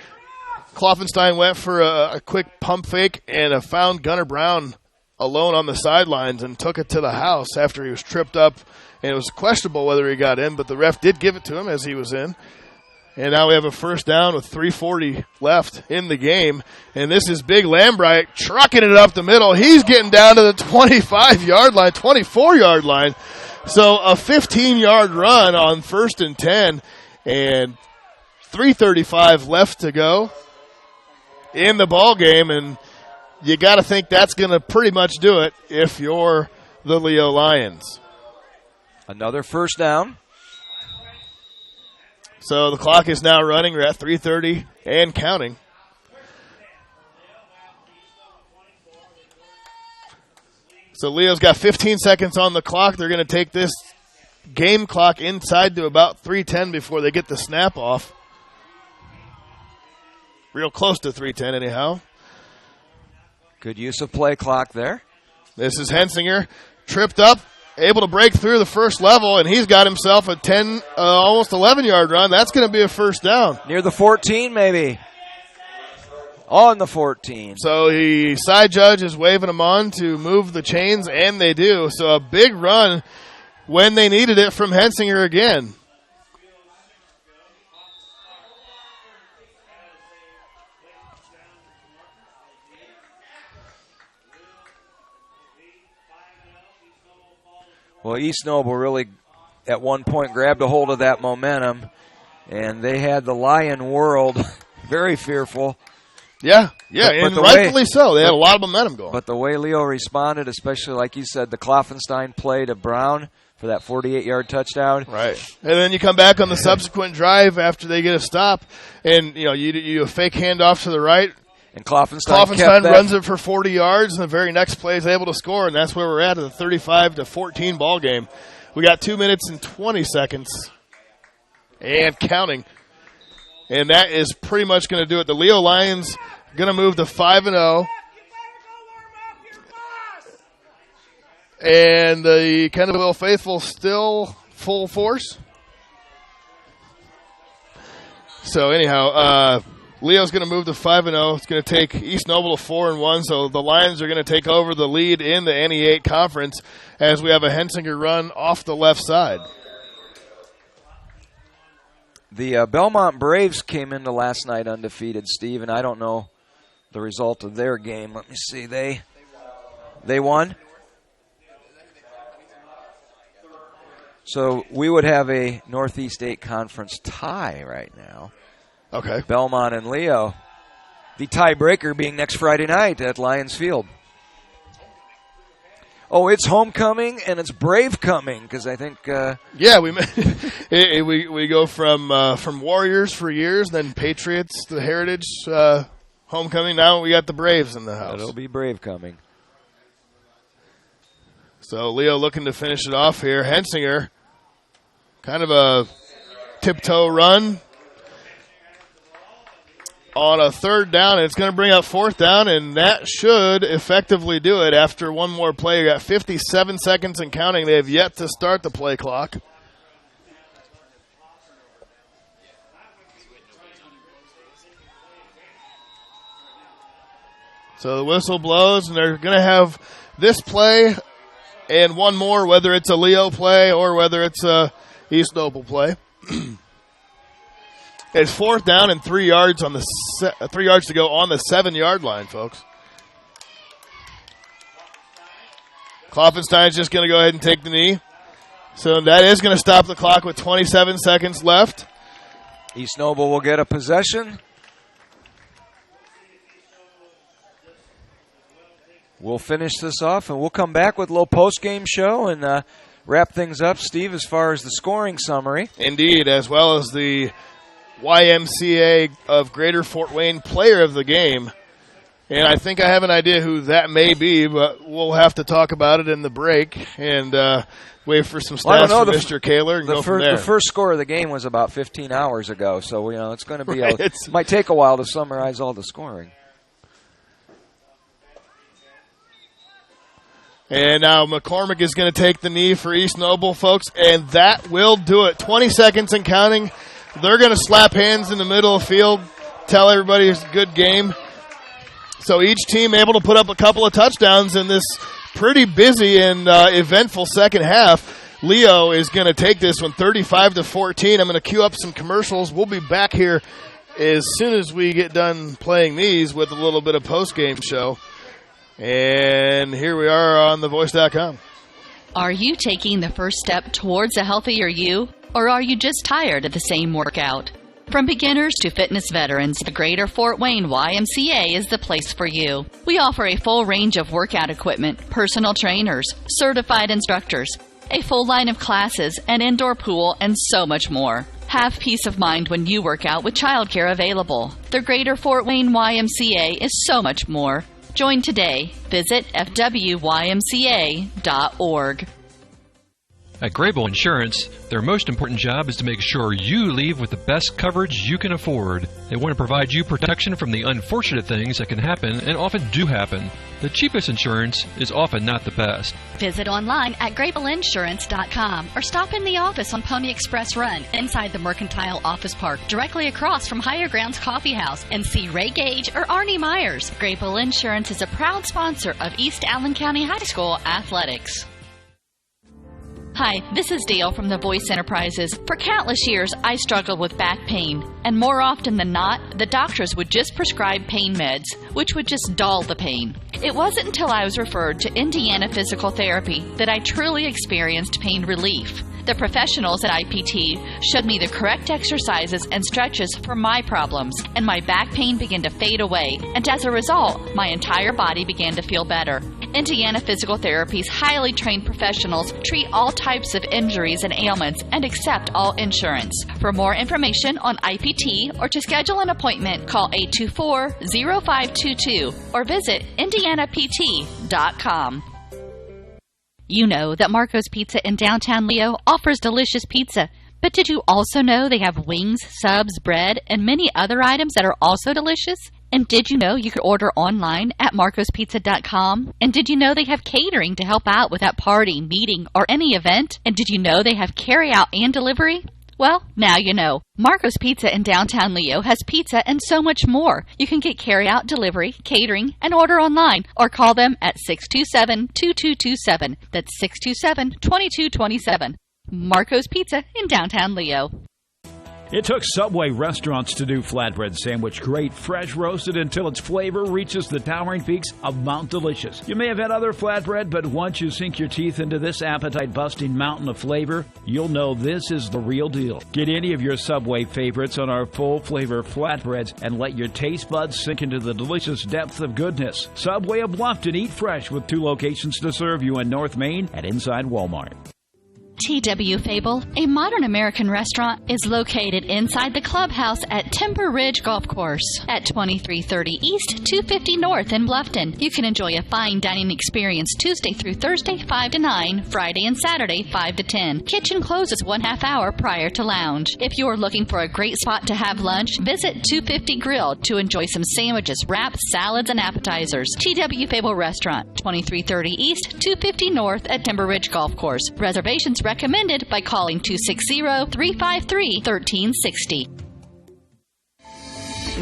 Kloffenstein went for a quick pump fake and found Gunnar Brown alone on the sidelines and took it to the house after he was tripped up. And it was questionable whether he got in, but the ref did give it to him as he was in. And now we have a first down with 3:40 left in the game. And this is Big Lambright trucking it up the middle. He's getting down to the 25-yard line, 24-yard line. So a 15-yard run on 1st and 10. And 3:35 left to go in the ball game. And you got to think that's going to pretty much do it if you're the Leo Lions. Another first down. So the clock is now running. We're at 3:30 and counting. So Leo's got 15 seconds on the clock. They're going to take this game clock inside to about 3:10 before they get the snap off. Real close to 3:10 anyhow. Good use of play clock there. This is Hensinger, tripped up, able to break through the first level, and he's got himself a 10, almost 11-yard run. That's going to be a first down. Near the 14, maybe. On the 14. So the side judge is waving them on to move the chains, and they do. So a big run when they needed it from Hensinger again. Well, East Noble really at one point grabbed a hold of that momentum, and they had the Lion world very fearful. Yeah, and rightfully so. They had a lot of momentum going. But the way Leo responded, especially like you said, the Kloffenstein play to Brown for that 48-yard touchdown. Right. And then you come back on the subsequent drive after they get a stop, and you fake handoff to the right. And Kloffenstein runs it for 40 yards, and the very next play is able to score, and that's where we're at the 35-14 ball game. We got 2 minutes and 20 seconds and counting. And that is pretty much going to do it. The Leo Lions going to move to 5-0. And the Kendallville faithful still full force. So anyhow, Leo's going to move to 5-0. It's going to take East Noble to 4-1. So the Lions are going to take over the lead in the NE8 conference as we have a Hensinger run off the left side. The Belmont Braves came into last night undefeated, Steve, and I don't know the result of their game. Let me see. They won? So we would have a Northeast 8 conference tie right now. Okay. Belmont and Leo. The tiebreaker being next Friday night at Lions Field. Oh, it's homecoming and it's Brave coming because I think. We go from Warriors for years, then Patriots, the Heritage, homecoming. Now we got the Braves in the house. It'll be Brave coming. So Leo looking to finish it off here. Hensinger, kind of a tiptoe run on a third down, and it's going to bring up fourth down, and that should effectively do it. After one more play, you got 57 seconds and counting. They have yet to start the play clock. So the whistle blows, and they're going to have this play and one more, whether it's a Leo play or whether it's a East Noble play. It's fourth down and 3 yards on the 3 yards to go on the 7-yard line, folks. Kloffenstein's just going to go ahead and take the knee. So that is going to stop the clock with 27 seconds left. East Noble will get a possession. We'll finish this off, and we'll come back with a little post-game show and wrap things up, Steve, as far as the scoring summary. Indeed, as well as the YMCA of Greater Fort Wayne player of the game. And I think I have an idea who that may be, but we'll have to talk about it in the break and wait for some stats from Mr. Kaler and go from there. The first score of the game was about 15 hours ago, so it's going to be it might take a while to summarize all the scoring. And now McCormick is going to take the knee for East Noble, folks, and that will do it. 20 seconds and counting. They're going to slap hands in the middle of the field, tell everybody it's a good game. So each team able to put up a couple of touchdowns in this pretty busy and eventful second half. Leo is going to take this one 35-14. I'm going to cue up some commercials. We'll be back here as soon as we get done playing these with a little bit of post-game show. And here we are on thevoice.com. Are you taking the first step towards a healthier you? Or are you just tired of the same workout? From beginners to fitness veterans, the Greater Fort Wayne YMCA is the place for you. We offer a full range of workout equipment, personal trainers, certified instructors, a full line of classes, an indoor pool, and so much more. Have peace of mind when you work out with childcare available. The Greater Fort Wayne YMCA is so much more. Join today. Visit fwymca.org. At Grable Insurance, their most important job is to make sure you leave with the best coverage you can afford. They want to provide you protection from the unfortunate things that can happen and often do happen. The cheapest insurance is often not the best. Visit online at GrableInsurance.com or stop in the office on Pony Express Run inside the Mercantile Office Park, directly across from Higher Grounds Coffee House, and see Ray Gage or Arnie Myers. Grable Insurance is a proud sponsor of East Allen County High School athletics. Hi, this is Dale from The Voice Enterprises. For countless years, I struggled with back pain, and more often than not, the doctors would just prescribe pain meds, which would just dull the pain. It wasn't until I was referred to Indiana Physical Therapy that I truly experienced pain relief. The professionals at IPT showed me the correct exercises and stretches for my problems, and my back pain began to fade away, and as a result, my entire body began to feel better. Indiana Physical Therapy's highly trained professionals treat all types of injuries and ailments and accept all insurance. For more information on IPT or to schedule an appointment, call 824-0522 or visit indianapt.com. You know that Marco's Pizza in downtown Leo offers delicious pizza, but did you also know they have wings, subs, bread, and many other items that are also delicious? And did you know you could order online at marcospizza.com? And did you know they have catering to help out with that party, meeting, or any event? And did you know they have carry-out and delivery? Well, now you know. Marco's Pizza in downtown Leo has pizza and so much more. You can get carry-out, delivery, catering, and order online, or call them at 627-2227. That's 627-2227. Marco's Pizza in downtown Leo. It took Subway restaurants to do flatbread sandwich great, fresh roasted until its flavor reaches the towering peaks of Mount Delicious. You may have had other flatbread, but once you sink your teeth into this appetite-busting mountain of flavor, you'll know this is the real deal. Get any of your Subway favorites on our full-flavor flatbreads and let your taste buds sink into the delicious depth of goodness. Subway of Bluffton, eat fresh with 2 locations to serve you in North Main and inside Walmart. T.W. Fable, a modern American restaurant, is located inside the clubhouse at Timber Ridge Golf Course at 2330 East, 250 North in Bluffton. You can enjoy a fine dining experience Tuesday through Thursday, 5 to 9, Friday and Saturday, 5 to 10. Kitchen closes 1/2 hour prior to lounge. If you're looking for a great spot to have lunch, visit 250 Grill to enjoy some sandwiches, wraps, salads, and appetizers. T.W. Fable Restaurant, 2330 East, 250 North at Timber Ridge Golf Course. Reservations recommended by calling 260-353-1360.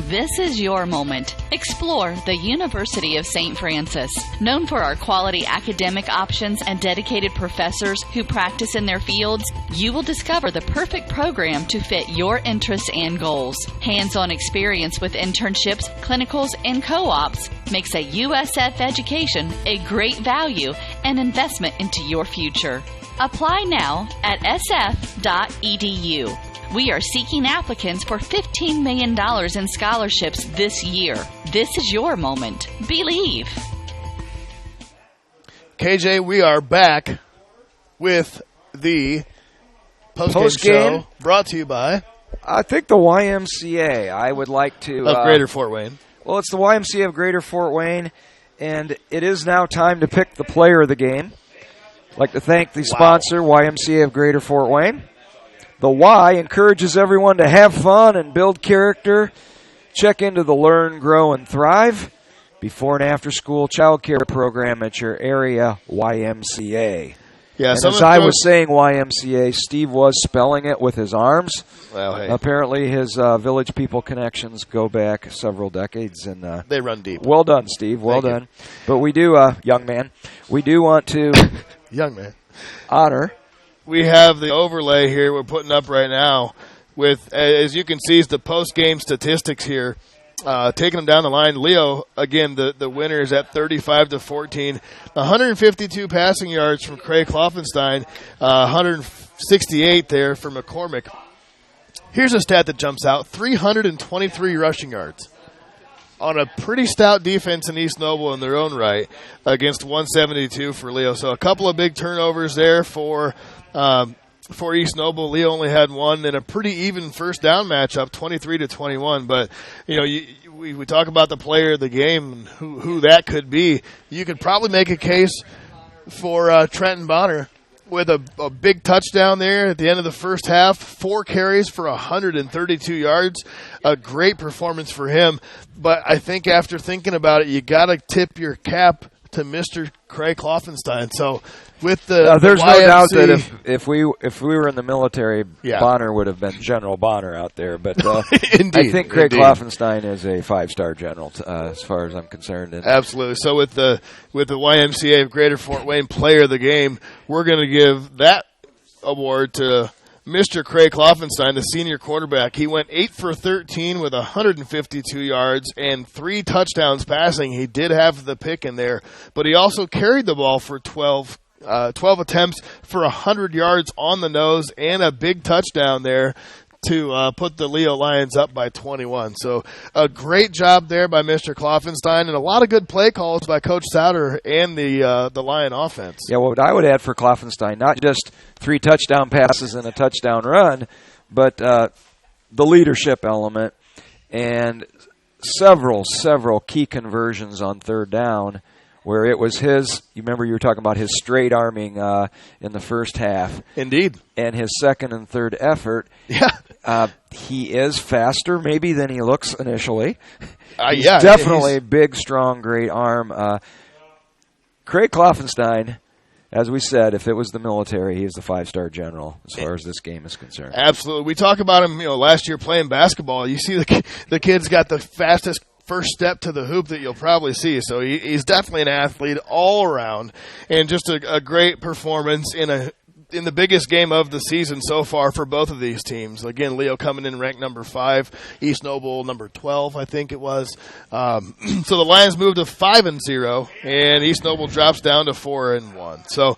This is your moment. Explore the University of St. Francis. Known for our quality academic options and dedicated professors who practice in their fields, you will discover the perfect program to fit your interests and goals. Hands-on experience with internships, clinicals, and co-ops makes a USF education a great value and investment into your future. Apply now at sf.edu. We are seeking applicants for $15 million in scholarships this year. This is your moment. Believe. KJ, we are back with the post-game show brought to you by... I think the YMCA. I would like to... Of Greater Fort Wayne. Well, it's the YMCA of Greater Fort Wayne, and it is now time to pick the player of the game. I'd like to thank the sponsor, YMCA of Greater Fort Wayne. The Y encourages everyone to have fun and build character. Check into the Learn, Grow, and Thrive before and after school child care program at your area YMCA. Yeah, and as I was saying YMCA, Steve was spelling it with his arms. Well, hey. Apparently his Village People connections go back several decades. And they run deep. Well done, Steve. Well done. But we do, young man, we do want to... Young man. honor. We have the overlay here we're putting up right now with, as you can see, is the post-game statistics here. Taking them down the line. Leo, again, the winner is at 35-14. 152 passing yards from Craig Kloffenstein, 168 there for McCormick. Here's a stat that jumps out, 323 rushing yards on a pretty stout defense in East Noble in their own right against 172 for Leo. So a couple of big turnovers there for East Noble. Leo only had one in a pretty even first down matchup, 23-21. But, you know, we talk about the player of the game and who that could be. You could probably make a case for Trenton Bonner with a big touchdown there at the end of the first half, 4 carries for 132 yards. A great performance for him. But I think after thinking about it, you got to tip your cap to Mr. Craig Kloffenstein. So with the there's YMC, no doubt that if we were in the military, yeah. Bonner would have been General Bonner out there. But indeed, I think Craig Kloffenstein is a 5-star general as far as I'm concerned. And absolutely. So with the YMCA of Greater Fort Wayne player of the game, we're going to give that award to Mr. Craig Kloffenstein, the senior quarterback. He went 8 for 13 with 152 yards and 3 touchdowns passing. He did have the pick in there, but he also carried the ball for 12 attempts for 100 yards on the nose and a big touchdown there to put the Leo Lions up by 21. So a great job there by Mr. Kloffenstein, and a lot of good play calls by Coach Souter and the Lion offense. Yeah, what I would add for Kloffenstein, not just 3 touchdown passes and a touchdown run, but the leadership element and several key conversions on third down where it was his, you remember you were talking about his straight arming in the first half. Indeed. And his second and third effort. Yeah. He is faster maybe than he looks initially. He's yeah, definitely big, strong, great arm. Craig Kloffenstein, as we said, if it was the military, he is the 5-star general as far as this game is concerned. Absolutely. We talk about him, last year playing basketball. You see the kid's got the fastest first step to the hoop that you'll probably see. So he's definitely an athlete all around, and just a great performance in the biggest game of the season so far for both of these teams. Again, Leo coming in ranked number 5, East Noble number 12, I think it was. So the Lions moved to 5-0, and East Noble drops down to 4-1. So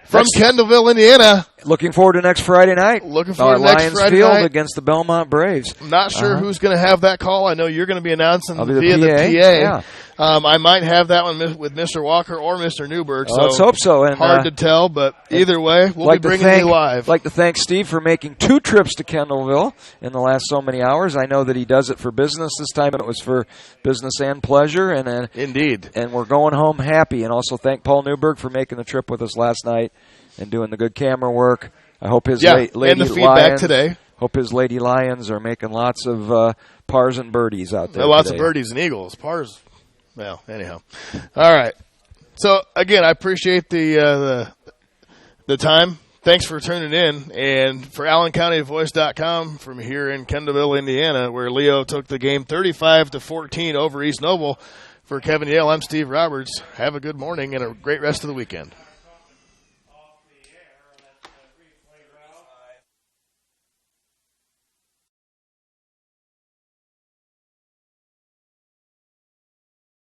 from Kendallville, Indiana. Looking forward to next Friday night. Looking forward to next Lions Friday Field night against the Belmont Braves. I'm not sure who's going to have that call. I know you're going to be announcing I'll be via the PA. Yeah. I might have that one with Mr. Walker or Mr. Newberg. So let's hope so. And, hard to tell, but either way, we'll be bringing you live. I'd like to thank Steve for making 2 trips to Kendallville in the last so many hours. I know that he does it for business this time, and it was for business and pleasure. And Indeed. And we're going home happy. And also thank Paul Newberg for making the trip with us last night and doing the good camera work. I hope his lady and the feedback Lions, today. Hope his Lady Lions are making lots of pars and birdies out there. Lots today. of birdies and eagles. Pars. Well, anyhow. All right. So again, I appreciate the time. Thanks for tuning in. And for AllenCountyVoice.com from here in Kendallville, Indiana, where Leo took the game 35-14 over East Noble. For Kevin Yale, I'm Steve Roberts. Have a good morning and a great rest of the weekend.